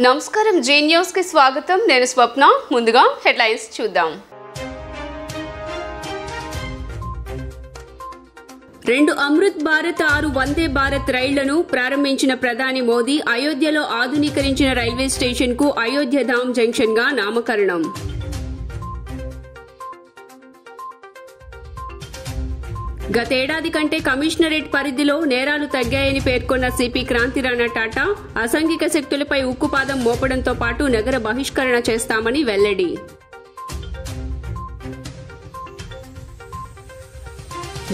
నమస్కారం G news కి స్వాగతం నేను స్వప్న ముందుగా హెడ్లైన్స్ చూద్దాం 2 అమృత్ భారత్ 6 వందే భారత్ రైళ్లను ప్రారంభించిన ప్రధాని మోదీ అయోధ్యలో ఆధునీకరించిన రైల్వే స్టేషన్ కు అయోధ్య ధామ్ జంక్షన్ గా నామకరణం గతేడాది కంటే కమిషనరేట్ పరిధిలో నేరాలు తగ్గాయని పేర్కొన్న సిపి క్రాంతి రాణా టాటా అసాంఘిక శక్తులపై ఉక్కుపాదం మోపడంతో పాటు నగర బహిష్కరణ చేస్తామని వెల్లడి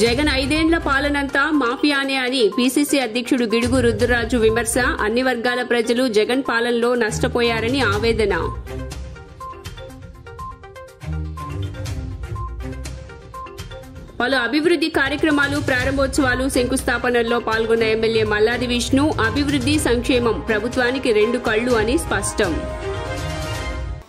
జగన్ 5 ఏళ్ల పాలనంతా మాఫియానే అని పీసీసీ అధ్యక్షుడు గిడుగు రుద్రరాజు విమర్శ అన్ని వర్గాల ప్రజలు జగన్ పాలనలో నష్టపోయారని ఆవేదన పలు అభివృద్ది కార్యక్రమాలు ప్రారంభోత్సవాలు శంకుస్థాపనల్లో పాల్గొన్న ఎమ్మెల్యే మల్లాది విష్ణు అభివృద్ది సంక్షేమం ప్రభుత్వానికి 2 కళ్లు అని స్పష్టం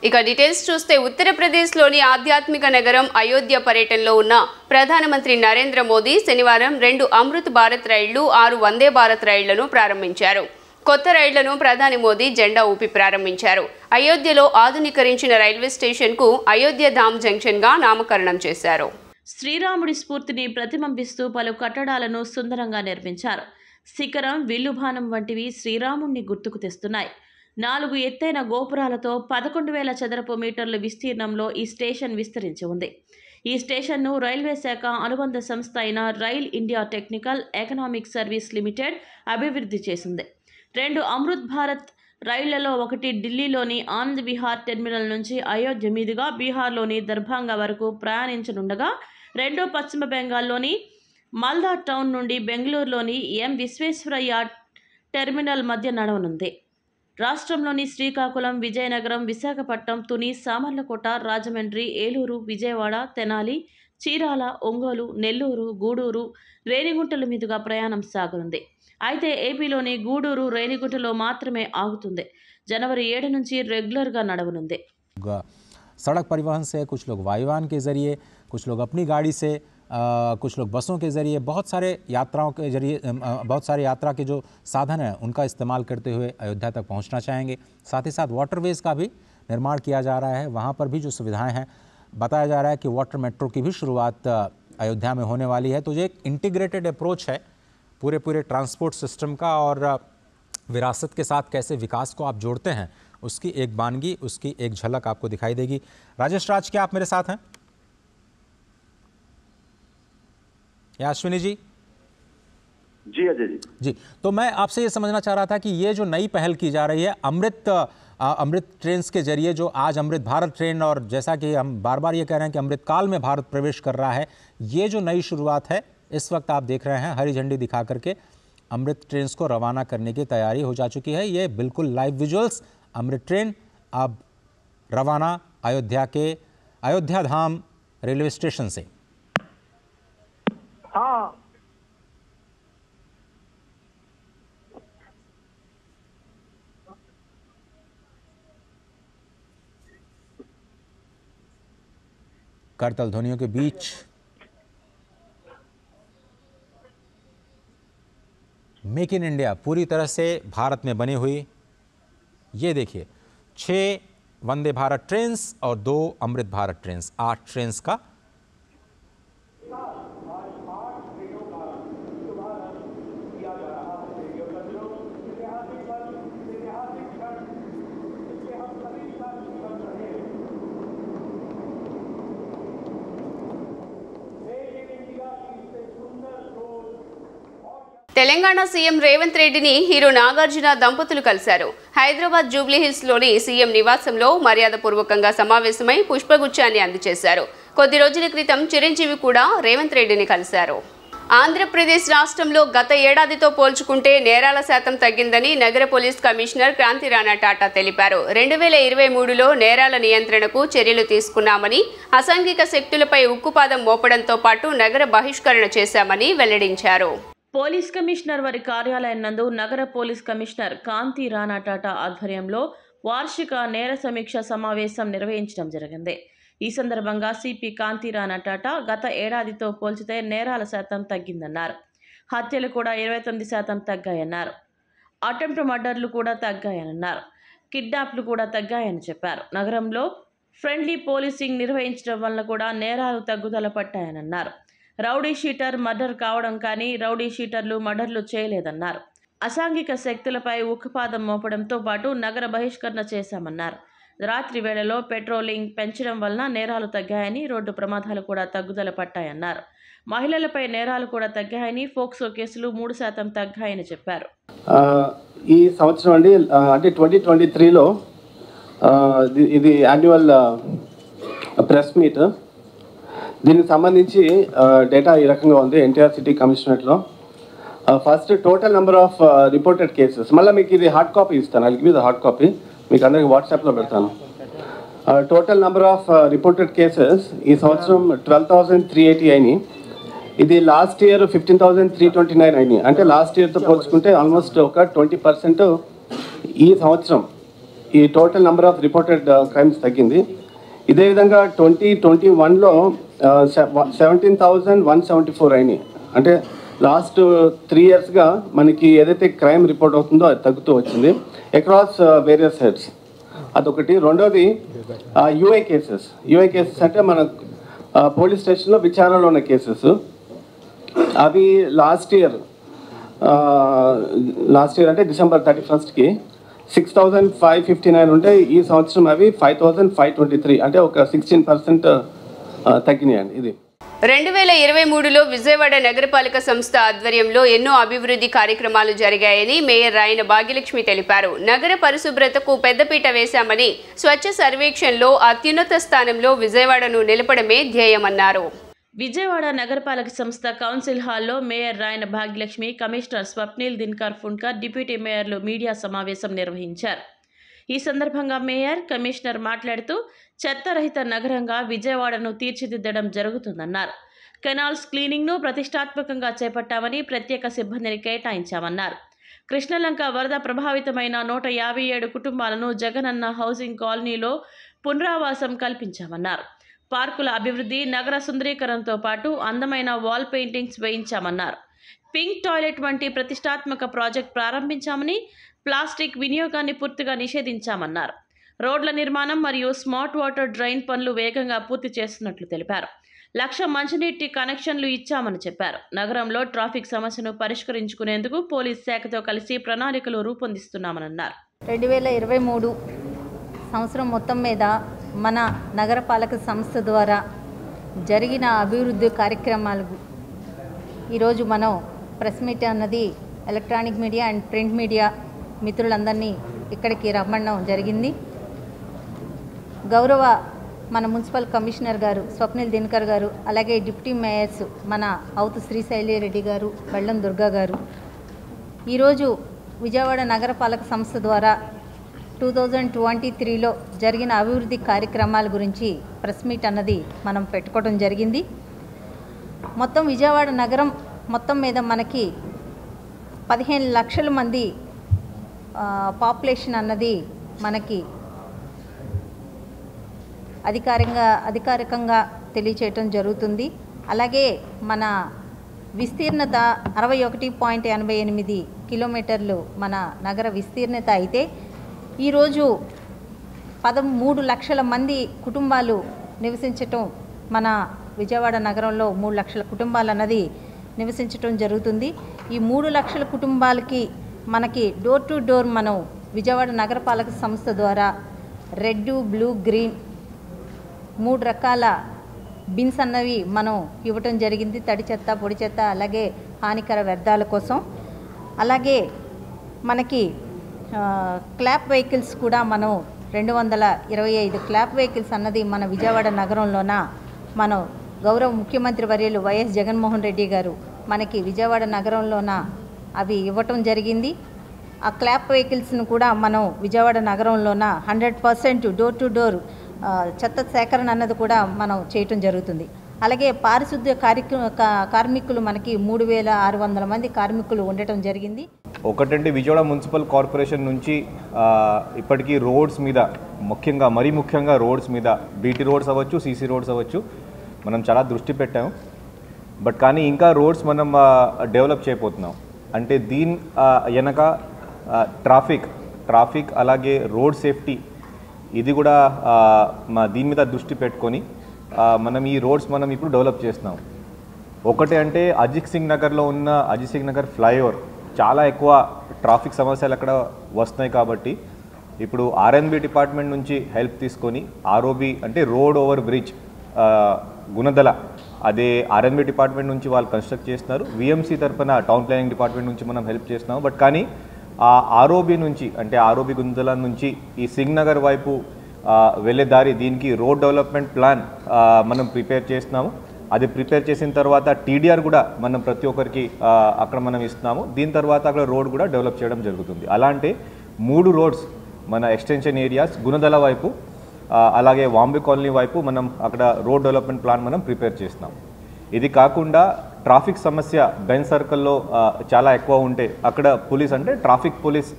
ఇక డీటెయిల్స్ చూస్తే ఉత్తరప్రదేశ్లోని ఆధ్యాత్మిక నగరం అయోధ్య పర్యటనలో ఉన్న ప్రధానమంత్రి నరేంద్ర మోదీ శనివారం 2 అమృత్ భారత్ రైళ్లు 6 వందే భారత్ రైళ్లను ప్రారంభించారు కొత్త రైళ్లను ప్రధాని మోదీ జెండా ఊపి ప్రారంభించారు అయోధ్యలో ఆధునీకరించిన రైల్వే స్టేషన్ కు అయోధ్య ధామ్ జంక్షన్ గా నామకరణం చేశారు శ్రీరాముడి స్ఫూర్తిని ప్రతిబింబిస్తూ పలు కట్టడాలను సుందరంగా నిర్మించారు శిఖరం విల్లుబాణం వంటివి శ్రీరాముడిని గుర్తుకు తెస్తున్నాయి 4 ఎత్తైన గోపురాలతో 11,000 చదరపు మీటర్ల విస్తీర్ణంలో ఈ స్టేషన్ విస్తరించి ఉంది ఈ స్టేషన్ను రైల్వే శాఖ అనుబంధ సంస్థ అయిన rail India technical economic service limited అభివృద్ధి చేసింది 2 అమృత్ భారత్ రైళ్లలో ఒకటి ఢిల్లీలోని ఆనంద్ విహార్ టెర్మినల్ నుంచి అయోధ్య మీదుగా బీహార్లోని దర్భంగా వరకు ప్రయాణించనుండగా రెండో పశ్చిమ బెంగాల్లోని మాల్దా టౌన్ నుండి బెంగళూరులోని ఎం విశ్వేశ్వరయ్య టెర్మినల్ మధ్య నడవనుంది రాష్ట్రంలోని శ్రీకాకుళం విజయనగరం విశాఖపట్నం తుని సామర్లకోట రాజమండ్రి ఏలూరు విజయవాడ తెనాలి చీరాల ఒంగోలు నెల్లూరు గూడూరు రేణిగుంటల మీదుగా ప్రయాణం సాగనుంది అయితే ఏపీలోని గూడూరు రేణిగుంటలో మాత్రమే ఆగుతుంది జనవరి 7 నుంచి రెగ్యులర్గా నడవనుంది सड़क परिवहन से कुछ लोग वायुयान के ज़रिए कुछ लोग अपनी गाड़ी से कुछ लोग बसों के ज़रिए बहुत सारे यात्राओं के ज़रिए बहुत सारे यात्रा के जो साधन हैं उनका इस्तेमाल करते हुए अयोध्या तक पहुंचना चाहेंगे साथ ही साथ वाटरवेज़ का भी निर्माण किया जा रहा है वहां पर भी जो सुविधाएं हैं बताया जा रहा है कि वाटर मेट्रो की भी शुरुआत अयोध्या में होने वाली है तो ये एक इंटीग्रेटेड अप्रोच है पूरे ट्रांसपोर्ट सिस्टम का और विरासत के साथ कैसे विकास को आप जोड़ते हैं उसकी एक बानगी उसकी एक झलक आपको दिखाई देगी राजेश राज क्या आप मेरे साथ हैं या अश्विनी जी जी अजय जी तो मैं आपसे ये समझना चाह रहा था कि ये जो नई पहल की जा रही है अमृत ट्रेन के जरिए जो आज अमृत भारत ट्रेन और जैसा कि हम बार बार ये कह रहे हैं कि अमृत काल में भारत प्रवेश कर रहा है ये जो नई शुरुआत है इस वक्त आप देख रहे हैं हरी झंडी दिखा करके अमृत ट्रेन को रवाना करने की तैयारी हो जा चुकी है ये बिल्कुल लाइव विजुअल्स अमृत ट्रेन अब रवाना अयोध्या धाम रेलवे स्टेशन से हाँ करतल ध्वनियों के बीच मेक इन इंडिया पूरी तरह से भारत में बनी हुई ये देखिए 6 वंदे भारत ट्रेन्स और 2 अमृत भारत ट्रेन्स 8 ट्रेन्स का తెలంగాణ సీఎం రేవంత్ రెడ్డిని హీరో నాగార్జున దంపతులు కలిశారు హైదరాబాద్ జూబ్లీ హిల్స్ లోని సీఎం నివాసంలో మర్యాదపూర్వకంగా సమావేశమై పుష్పగుచ్చాన్ని అందజేశారు కొద్ది రోజుల క్రితం చిరంజీవి కూడా రేవంత్ రెడ్డిని కలిశారు ఆంధ్రప్రదేశ్ రాష్ట్రంలో గత ఏడాదితో పోల్చుకుంటే నేరాల శాతం తగ్గిందని నగర పోలీస్ కమిషనర్ క్రాంతి రాణా టాటా తెలిపారు 2023లో నేరాల నియంత్రణకు చర్యలు తీసుకున్నామని అసాంఘిక శక్తులపై ఉక్కుపాదం మోపడంతో పాటు నగర బహిష్కరణ చేశామని వెల్లడించారు పోలీస్ కమిషనర్ వారి కార్యాలయం నందు నగర పోలీస్ కమిషనర్ కాంతి రాణా టాటా ఆధ్వర్యంలో వార్షిక నేర సమీక్ష సమావేశం నిర్వహించడం జరిగింది ఈ సందర్భంగా సిపి కాంతి రాణా టాటా గత ఏడాదితో పోల్చితే నేరాల శాతం తగ్గిందన్నారు హత్యలు కూడా 29% తగ్గాయన్నారు అటెంప్ట్ మర్డర్లు కూడా తగ్గాయన్నారు కిడ్నాప్లు కూడా తగ్గాయని చెప్పారు. నగరంలో ఫ్రెండ్లీ పోలీసింగ్ నిర్వహించడం వల్ల కూడా నేరాలు తగ్గుదల పట్టాయని అన్నారు. రౌడీ షీటర్ మర్డర్ కావడం కానీ రౌడీ షీటర్లు మర్డర్లు చేయలేదన్నారు. అసాంఘిక శక్తులపై ఉక్కుపాదం మోపడంతో పాటు నగర బహిష్కరణ చేశామన్నారు. రాత్రి వేళలో పెట్రోలింగ్ పెంచడం వలన నేరాలు తగ్గాయని, రోడ్డు ప్రమాదాలు కూడా తగ్గుదల పట్టాయన్నారు. మహిళలపై నేరాలు కూడా తగ్గాయని, ఫోక్సో కేసులు 3% తగ్గాయని చెప్పారు. ఈ సంవత్సరం అంటే 2023లో ఇది యాన్యువల్ ప్రెస్ మీట్. దీనికి సంబంధించి డేటా ఈ రకంగా ఉంది. ఎన్టీఆర్ సిటీ కమిషనరేట్లో first total number of reported cases, మళ్ళీ మీకు ఇది హార్డ్ కాపీ ఇస్తాను, అది మీద హార్డ్ కాపీ మీకు అందరికి వాట్సాప్లో పెడతాను. Total number of reported cases ఈ సంవత్సరం 12,380 అయినాయి. ఇది లాస్ట్ ఇయర్ 15,329 అయినాయి. అంటే లాస్ట్ ఇయర్తో పోల్చుకుంటే ఆల్మోస్ట్ ఒక 20% ఈ సంవత్సరం ఈ total number of reported crimes తగ్గింది. ఇదే విధంగా 2021లో 17,174 అయినాయి. అంటే లాస్ట్ 3 ఇయర్స్గా మనకి ఏదైతే క్రైమ్ రిపోర్ట్ అవుతుందో అది తగ్గుతూ వచ్చింది అక్రాస్ వేరియస్ హెడ్స్. అదొకటి. రెండోది యూఐ కేసెస్. యూఐ కేసెస్ అంటే మన పోలీస్ స్టేషన్లో విచారణలో ఉన్న కేసెస్. అవి లాస్ట్ ఇయర్ అంటే డిసెంబర్ 31కి 6,559 ఉంటాయి. ఈ సంవత్సరం అవి 5,523, అంటే ఒక 16% తగ్గినాయండి. ఇది 2023లో విజయవాడ నగరపాలక సంస్థ ఆధ్వర్యంలో ఎన్నో అభివృద్ధి కార్యక్రమాలు జరిగాయని మేయర్ రాయన భాగ్యలక్ష్మి తెలిపారు. నగర పరిశుభ్రతకు పెద్దపీట వేశామని, స్వచ్ఛ సర్వేక్షణలో అత్యున్నత స్థానంలో విజయవాడను నిలపడమే ధ్యేయమన్నారు. విజయవాడ నగరపాలక సంస్థ కౌన్సిల్ హాల్లో mayor Rayana Bhagyalakshmi, commissioner Swapnil Dinakar Phunkar, deputy మేయర్లు మీడియా సమావేశం నిర్వహించారు. ఈ సందర్భంగా మేయర్, కమిషనర్ మాట్లాడుతూ చెత్తరహిత నగరంగా విజయవాడను తీర్చిదిద్దడం జరుగుతుందన్నారు. కెనాల్స్ క్లీనింగ్ను ప్రతిష్టాత్మకంగా చేపట్టామని, ప్రత్యేక సిబ్బందిని కేటాయించామన్నారు. కృష్ణలంక వరద ప్రభావితమైన 157 కుటుంబాలను జగనన్న హౌసింగ్ కాలనీలో పునరావాసం కల్పించామన్నారు. పార్కుల అభివృద్ధి, నగర సుందరీకరణతో పాటు అందమైన వాల్ పెయింటింగ్స్ వేయించామన్నారు. పింక్ టాయిలెట్ వంటి ప్రతిష్టాత్మక ప్రాజెక్ట్ ప్రారంభించామని, ప్లాస్టిక్ వినియోగాన్ని పూర్తిగా నిషేధించామన్నారు. రోడ్ల నిర్మాణం మరియు స్మార్ట్ వాటర్ డ్రైన్ పనులు వేగంగా పూర్తి చేస్తున్నట్లు తెలిపారు. 1,00,000 మంచినీటి కనెక్షన్లు ఇచ్చామని చెప్పారు. నగరంలో ట్రాఫిక్ సమస్యను పరిష్కరించుకునేందుకు పోలీస్ శాఖతో కలిసి ప్రణాళికలు రూపొందిస్తున్నామన్నారు. 2023 సంవత్సరం మొత్తం మీద మన నగరపాలక సంస్థ ద్వారా జరిగిన అభివృద్ధి కార్యక్రమాలు ఈరోజు మనం ప్రెస్ మీట్ అన్నది electronic media and print media మిత్రులందరినీ ఇక్కడికి రమ్మడం జరిగింది. గౌరవ మన మున్సిపల్ కమిషనర్ గారు స్వప్నిల్ దినకర్ గారు, అలాగే డిప్యూటీ మేయర్స్ మన అవుతు శ్రీశైలి రెడ్డి గారు, బెల్లం దుర్గా గారు ఈరోజు విజయవాడ నగరపాలక సంస్థ ద్వారా 2023లో జరిగిన అభివృద్ధి కార్యక్రమాల గురించి ప్రెస్ మీట్ అన్నది మనం పెట్టుకోవడం జరిగింది. మొత్తం విజయవాడ నగరం మొత్తం మీద మనకి 15 లక్షల మంది పాపులేషన్ అన్నది మనకి అధికారికంగా తెలియచేయటం జరుగుతుంది. అలాగే మన విస్తీర్ణత 61.88 కిలోమీటర్లు మన నగర విస్తీర్ణత అయితే ఈరోజు 13 లక్షల మంది కుటుంబాలు నివసించటం, మన విజయవాడ నగరంలో 3 లక్షల కుటుంబాలు అన్నది నివసించటం జరుగుతుంది. ఈ 3 లక్షల కుటుంబాలకి మనకి డోర్ టు డోర్ మనం విజయవాడ నగరపాలక సంస్థ ద్వారా రెడ్, బ్లూ, గ్రీన్ 3 రకాల బిన్స్ అన్నవి మనం ఇవ్వటం జరిగింది. తడి చెత్త, పొడి చెత్త, అలాగే హానికర వ్యర్థాల కోసం. అలాగే మనకి క్లాప్ వెహికల్స్ కూడా మనం 225 క్లాప్ వెహికల్స్ అన్నది మన విజయవాడ నగరంలోన మనం గౌరవ ముఖ్యమంత్రి వర్యులు వైఎస్ జగన్మోహన్ రెడ్డి గారు మనకి విజయవాడ నగరంలోన అవి ఇవ్వటం జరిగింది. ఆ క్లాప్ వెహికల్స్ను కూడా మనం విజయవాడ నగరంలోన 100% డోర్ టు డోర్ చెత్త సేకరణ అన్నది కూడా మనం చేయటం జరుగుతుంది. అలాగే పారిశుద్ధ్య కార్మికులు మనకి 3,600 మంది కార్మికులు ఉండటం జరిగింది. ఒకటంటే విజయవాడ మున్సిపల్ కార్పొరేషన్ నుంచి ఇప్పటికీ రోడ్స్ మీద మరీ ముఖ్యంగా రోడ్స్ మీద బీటీ రోడ్స్ అవ్వచ్చు, సీసీ రోడ్స్ అవ్వచ్చు, మనం చాలా దృష్టి పెట్టాము. బట్ కానీ ఇంకా రోడ్స్ మనం డెవలప్ చేయబోతున్నాం. అంటే దీని వెనక ట్రాఫిక్ అలాగే రోడ్ సేఫ్టీ ఇది కూడా దీని మీద దృష్టి పెట్టుకొని మనం ఈ రోడ్స్ మనం ఇప్పుడు డెవలప్ చేస్తున్నాం. ఒకటి అంటే అజిత్ సింగ్ నగర్లో ఉన్న అజిత్ సింగ్ నగర్ ఫ్లైఓవర్ చాలా ఎక్కువ ట్రాఫిక్ సమస్యలు అక్కడ వస్తున్నాయి కాబట్టి ఇప్పుడు ఆర్ఎన్బి డిపార్ట్మెంట్ నుంచి హెల్ప్ తీసుకొని ఆర్ఓబి అంటే రోడ్ ఓవర్ బ్రిడ్జ్ గుణదల అదే ఆర్ఎన్బి డిపార్ట్మెంట్ నుంచి వాళ్ళు కన్స్ట్రక్ట్ చేస్తున్నారు. విఎంసీ తరఫున టౌన్ ప్లానింగ్ డిపార్ట్మెంట్ నుంచి మనం హెల్ప్ చేస్తున్నాం. బట్ కానీ ఆ ఆర్ఓబి నుంచి అంటే ఆర్ఓబి గుందల నుంచి ఈ సింగ్ నగర్ వైపు వెళ్ళే దారి దీనికి రోడ్ డెవలప్మెంట్ ప్లాన్ మనం ప్రిపేర్ చేస్తున్నాము. అది ప్రిపేర్ చేసిన తర్వాత టీడీఆర్ కూడా మనం ప్రతి ఒక్కరికి అక్కడ మనం ఇస్తున్నాము. దీని తర్వాత అక్కడ రోడ్ కూడా డెవలప్ చేయడం జరుగుతుంది. అలాంటి 3 రోడ్స్ మన ఎక్స్టెన్షన్ ఏరియాస్ గుణదల వైపు అలాగే వాంబే కాలనీ వైపు మనం అక్కడ రోడ్ డెవలప్మెంట్ ప్లాన్ మనం ప్రిపేర్ చేస్తున్నాం. ఇది కాకుండా ట్రాఫిక్ సమస్య బెన్ సర్కిల్లో చాలా ఎక్కువ ఉంటే అక్కడ పోలీస్ అంటే ట్రాఫిక్ పోలీస్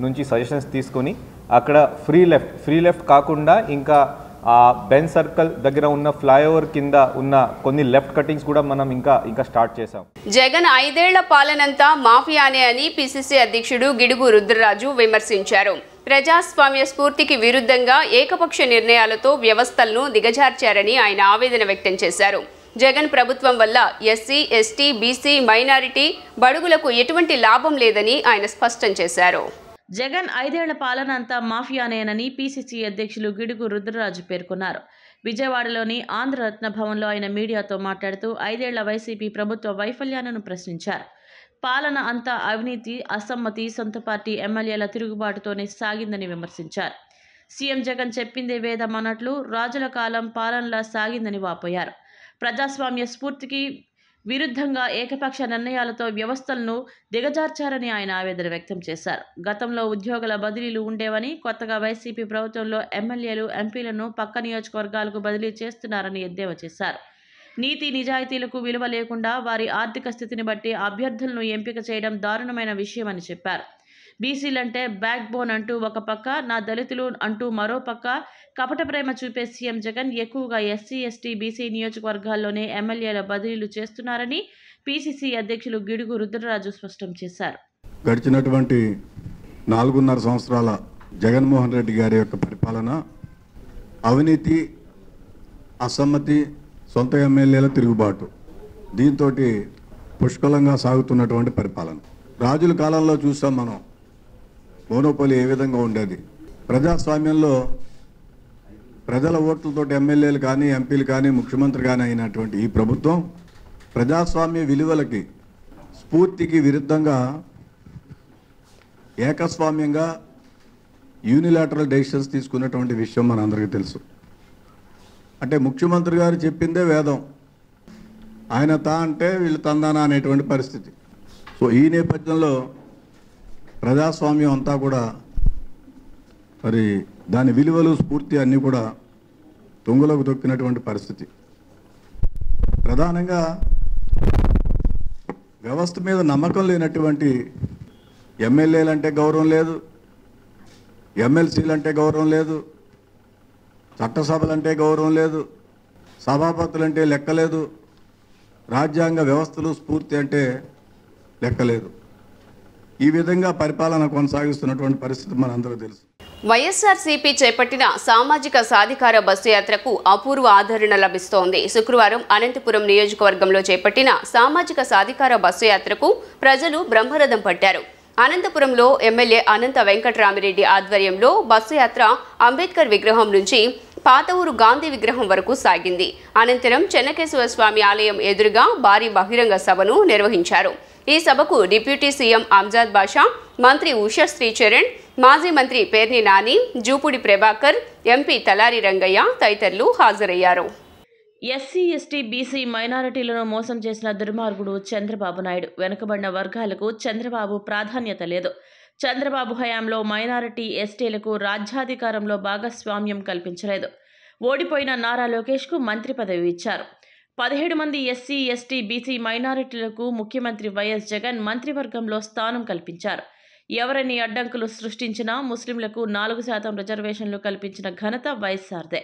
నుంచి సజెషన్స్ తీసుకొని అక్కడ ఫ్రీ లెఫ్ట్ కాకుండా ఇంకా బెన్ సర్కిల్ దగ్గర ఉన్న ఫ్లైఓవర్ కింద ఉన్న కొన్ని లెఫ్ట్ కటింగ్స్ కూడా మనం ఇంకా స్టార్ట్ చేశాం. జగన్ 5 ఏళ్ల పాలనంతా మాఫియానే అని పిసిసి అధ్యక్షుడు గిడుగు రుద్రరాజు విమర్శించారు. ప్రజాస్వామ్య స్ఫూర్తికి విరుద్ధంగా ఏకపక్ష నిర్ణయాలతో వ్యవస్థలను దిగజార్చారని ఆయన ఆవేదన వ్యక్తం చేశారు. జగన్ ప్రభుత్వం వల్ల ఎస్సీ, ఎస్టీ, బీసీ, మైనారిటీ, బడుగులకు ఎటువంటి లాభం లేదని ఆయన స్పష్టం చేశారు. జగన్ 5 ఏళ్ల పాలన అంతా మాఫియానేనని పిసిసి అధ్యక్షులు గిడుగు రుద్రరాజు పేర్కొన్నారు. విజయవాడలోని ఆంధ్రరత్న భవన్లో ఆయన మీడియాతో మాట్లాడుతూ 5 ఏళ్ల వైసీపీ ప్రభుత్వ వైఫల్యాలను ప్రశ్నించారు. పాలన అంతా అవినీతి, అసమ్మతి, సొంత పార్టీ ఎమ్మెల్యేల తిరుగుబాటుతోనే సాగిందని విమర్శించారు. సీఎం జగన్ చెప్పిందే వేదం అన్నట్లు రాజుల కాలం పాలనలా సాగిందని వాపోయారు. ప్రజాస్వామ్య స్ఫూర్తికి విరుద్ధంగా ఏకపక్ష నిర్ణయాలతో వ్యవస్థలను దిగజార్చారని ఆయన ఆవేదన వ్యక్తం చేశారు. గతంలో ఉద్యోగుల బదిలీలు ఉండేవని, కొత్తగా వైసీపీ ప్రభుత్వంలో ఎమ్మెల్యేలు, ఎంపీలను పక్క నియోజకవర్గాలకు బదిలీ చేస్తున్నారని ఎద్దేవా చేశారు. నీతి నిజాయితీలకు విలువ లేకుండా వారి ఆర్థిక స్థితిని బట్టి అభ్యర్థులను ఎంపిక చేయడం దారుణమైన విషయమని చెప్పారు. బీసీలంటే బ్యాక్ బోన్ అంటూ ఒక పక్క, నా దళితులు అంటూ మరో పక్క కపట ప్రేమ చూపే సీఎం జగన్ ఎక్కువగా ఎస్సీ, ఎస్టీ, బీసీ నియోజకవర్గాల్లోనే ఎమ్మెల్యేల బదిలీలు చేస్తున్నారని పిసిసి అధ్యక్షులు గిడుగు రుద్రరాజు స్పష్టం చేశారు. గడిచినటువంటి 4.5 సంవత్సరాల జగన్మోహన్ రెడ్డి గారి యొక్క పరిపాలన అవినీతి, అసమ్మతి, సొంత ఎమ్మెల్యేల తిరుగుబాటు దీంతో పుష్కలంగా సాగుతున్నటువంటి పరిపాలన. రాజుల కాలంలో చూసాం మనం మోనోపోలీ ఏ విధంగా ఉండేది. ప్రజాస్వామ్యంలో ప్రజల ఓట్లతో ఎమ్మెల్యేలు కానీ, ఎంపీలు కానీ, ముఖ్యమంత్రి కానీ అయినటువంటి ఈ ప్రభుత్వం ప్రజాస్వామ్య విలువలకి, స్ఫూర్తికి విరుద్ధంగా ఏకస్వామ్యంగా యూనిలాటరల్ డెసిషన్స్ తీసుకున్నటువంటి విషయం మనందరికీ తెలుసు. అంటే ముఖ్యమంత్రి గారు చెప్పిందే వేదం, ఆయన తా అంటే వీళ్ళు తందానా అనేటువంటి పరిస్థితి. సో ఈ నేపథ్యంలో ప్రజాస్వామ్యం అంతా కూడా మరి దాని విలువలు, స్ఫూర్తి అన్నీ కూడా తుంగలోకి తొక్కినటువంటి పరిస్థితి. ప్రధానంగా వ్యవస్థ మీద నమ్మకం లేనటువంటి ఎమ్మెల్యేలు అంటే గౌరవం లేదు, ఎమ్మెల్సీలు అంటే గౌరవం లేదు, చట్టసభలంటే గౌరవం లేదు, సభాపతులంటే లెక్కలేదు, రాజ్యాంగ వ్యవస్థలు, స్ఫూర్తి అంటే లెక్కలేదు. ఈ విధంగా పరిపాలన కొనసాగిస్తున్నటువంటి పరిస్థితి మనందరూ తెలుసు. వైఎస్ఆర్సీపీ చేపట్టిన సామాజిక సాధికార బస్సు యాత్రకు అపూర్వ ఆదరణ లభిస్తోంది. శుక్రవారం అనంతపురం నియోజకవర్గంలో చేపట్టిన సామాజిక సాధికార బస్సు యాత్రకు ప్రజలు బ్రహ్మరథం పట్టారు. అనంతపురంలో ఎమ్మెల్యే అనంత వెంకటరామిరెడ్డి ఆధ్వర్యంలో బస్సు యాత్ర అంబేద్కర్ విగ్రహం నుంచి పాత ఊరు గాంధీ విగ్రహం వరకు సాగింది. అనంతరం చెన్నకేశవ స్వామి ఆలయం ఎదురుగా భారీ బహిరంగ సభను నిర్వహించారు. ఈ సభకు డిప్యూటీ సీఎం అంజాద్ బాషా, మంత్రి ఉషా శ్రీచరణ్, మాజీ మంత్రి పేర్ని నాని, జూపూడి ప్రభాకర్, ఎంపీ తలారి రంగయ్య తదితరులు హాజరయ్యారు. ఎస్సీ, ఎస్టీ, బీసీ, మైనారిటీలను మోసం చేసిన దుర్మార్గుడు చంద్రబాబు నాయుడు. వెనుకబడిన వర్గాలకు చంద్రబాబు ప్రాధాన్యత లేదు. చంద్రబాబు హయాంలో మైనారిటీ, ఎస్టీలకు రాజ్యాధికారంలో భాగస్వామ్యం కల్పించలేదు. ఓడిపోయిన నారా లోకేష్కు మంత్రి పదవి ఇచ్చారు. 17 మంది ఎస్సీ, ఎస్టీ, బీసీ, మైనారిటీలకు ముఖ్యమంత్రి వైఎస్ జగన్ మంత్రివర్గంలో స్థానం కల్పించారు. ఎవరిని అడ్డంకులు సృష్టించినా ముస్లింలకు 4% రిజర్వేషన్లు కల్పించిన ఘనత వైఎస్ఆర్దే.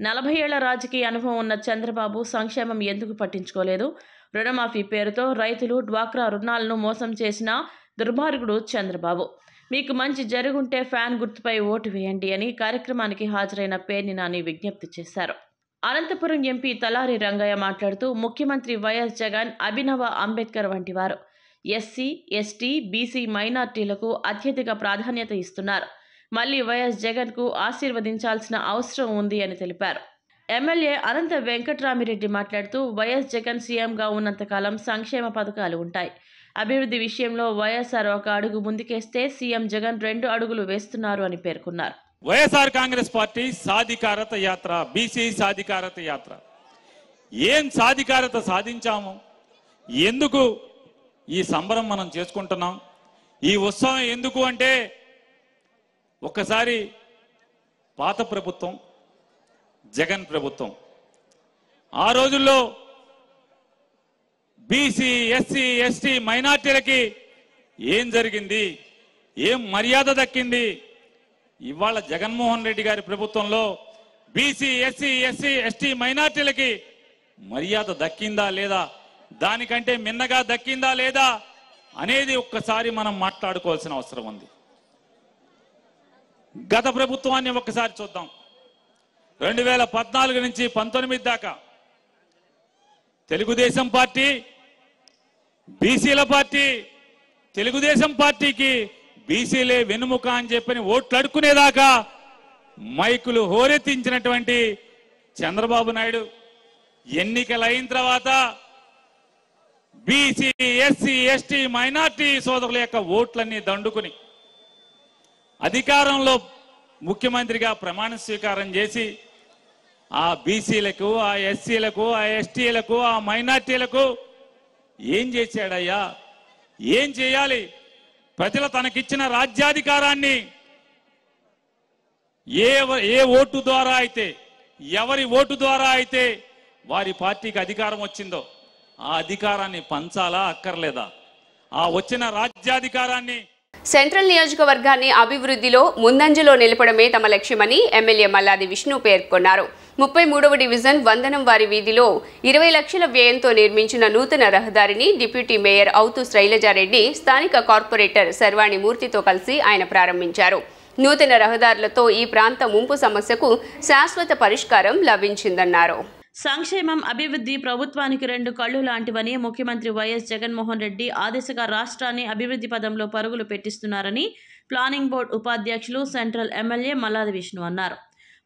40 ఏళ్ల రాజకీయ అనుభవం ఉన్న చంద్రబాబు సంక్షేమం ఎందుకు పట్టించుకోలేదు? రుణమాఫీ పేరుతో రైతులు, డ్వాక్రా రుణాలను మోసం చేసిన దుర్మార్గుడు చంద్రబాబు. మీకు మంచి జరుగుంటే ఫ్యాన్ గుర్తుపై ఓటు వేయండి అని కార్యక్రమానికి హాజరైన పేర్ని నాని విజ్ఞప్తి చేశారు. అనంతపురం ఎంపీ తలారి రంగయ్య మాట్లాడుతూ ముఖ్యమంత్రి వైఎస్ జగన్ అభినవ అంబేద్కర్ వంటి వారు. ఎస్సీ, ఎస్టీ, బీసీ మైనార్టీలకు అత్యధిక ప్రాధాన్యత ఇస్తున్నారు. మళ్లీ వైఎస్ జగన్కు ఆశీర్వదించాల్సిన అవసరం ఉంది అని తెలిపారు. ఎమ్మెల్యే అనంత వెంకట్రామిరెడ్డి మాట్లాడుతూ వైఎస్ జగన్ సీఎంగా ఉన్నంతకాలం సంక్షేమ పథకాలు ఉంటాయి. అభివృద్ధి విషయంలో వైఎస్ఆర్ ఒక అడుగు ముందుకేస్తే సీఎం జగన్ 2 అడుగులు వేస్తున్నారు అని పేర్కొన్నారు. వైఎస్ఆర్ కాంగ్రెస్ పార్టీ సాధికారత యాత్ర, బీసీ సాధికారత యాత్ర. ఏం సాధికారత సాధించాము, ఎందుకు ఈ సంబరం మనం చేసుకుంటున్నాం, ఈ ఉత్సవం ఎందుకు అంటే ఒక్కసారి పాత ప్రభుత్వం, జగన్ ప్రభుత్వం ఆ రోజుల్లో బీసీ, ఎస్సీ, ఎస్టీ మైనార్టీలకి ఏం జరిగింది, ఏం మర్యాద దక్కింది. ఇవాళ జగన్మోహన్ రెడ్డి గారి ప్రభుత్వంలో బీసీ, ఎస్సీ, ఎస్టీ మైనార్టీలకి మర్యాద దక్కిందా లేదా, దానికంటే మిన్నగా దక్కిందా లేదా అనేది ఒక్కసారి మనం మాట్లాడుకోవాల్సిన అవసరం ఉంది. గత ప్రభుత్వాన్ని ఒక్కసారి చూద్దాం. 2014 నుంచి 19 దాకా తెలుగుదేశం పార్టీ, బీసీల పార్టీ, తెలుగుదేశం పార్టీకి బీసీలే వెనుముక అని చెప్పని ఓట్లు అడుక్కునేదాకా మైకులు హోరెత్తించినటువంటి చంద్రబాబు నాయుడు ఎన్నికలు అయిన తర్వాత బీసీ, ఎస్సీ, ఎస్టీ మైనార్టీ సోదరుల యొక్క ఓట్లన్నీ దండుకుని అధికారంలో ముఖ్యమంత్రిగా ప్రమాణ స్వీకారం చేసి ఆ బీసీలకు, ఆ ఎస్సీలకు, ఆ ఎస్టీలకు, ఆ మైనార్టీలకు ఏం చేశాడయ్యా, ఏం చేయాలి? ప్రజలు తనకిచ్చిన రాజ్యాధికారాన్ని ఏ ఓటు ద్వారా అయితే, ఎవరి ఓటు ద్వారా అయితే వారి పార్టీకి అధికారం వచ్చిందో ఆ అధికారాన్ని పంచాలా అక్కర్లేదా? ఆ వచ్చిన రాజ్యాధికారాన్ని సెంట్రల్ నియోజకవర్గాన్ని అభివృద్ధిలో ముందంజలో నిలపడమే తమ లక్ష్యమని ఎమ్మెల్యే మల్లాది విష్ణు పేర్కొన్నారు. 33వ డివిజన్ వందనం వారి వీధిలో 20 లక్షల వ్యయంతో నిర్మించిన నూతన రహదారిని డిప్యూటీ మేయర్ అవుతు శైలజారెడ్డి స్థానిక కార్పొరేటర్ శర్వాణి మూర్తితో కలిసి ఆయన ప్రారంభించారు. నూతన రహదారులతో ఈ ప్రాంత ముంపు సమస్యకు శాశ్వత పరిష్కారం లభించిందన్నారు. సంక్షేమం, అభివృద్ధి ప్రభుత్వానికి 2 కళ్ళు లాంటివని ముఖ్యమంత్రి వైఎస్ జగన్మోహన్ రెడ్డి ఆ దిశగా రాష్ట్రాన్ని అభివృద్ధి పదంలో పరుగులు పెట్టిస్తున్నారని ప్లానింగ్ బోర్డు ఉపాధ్యక్షులు సెంట్రల్ ఎమ్మెల్యే మల్లాది విష్ణు అన్నారు.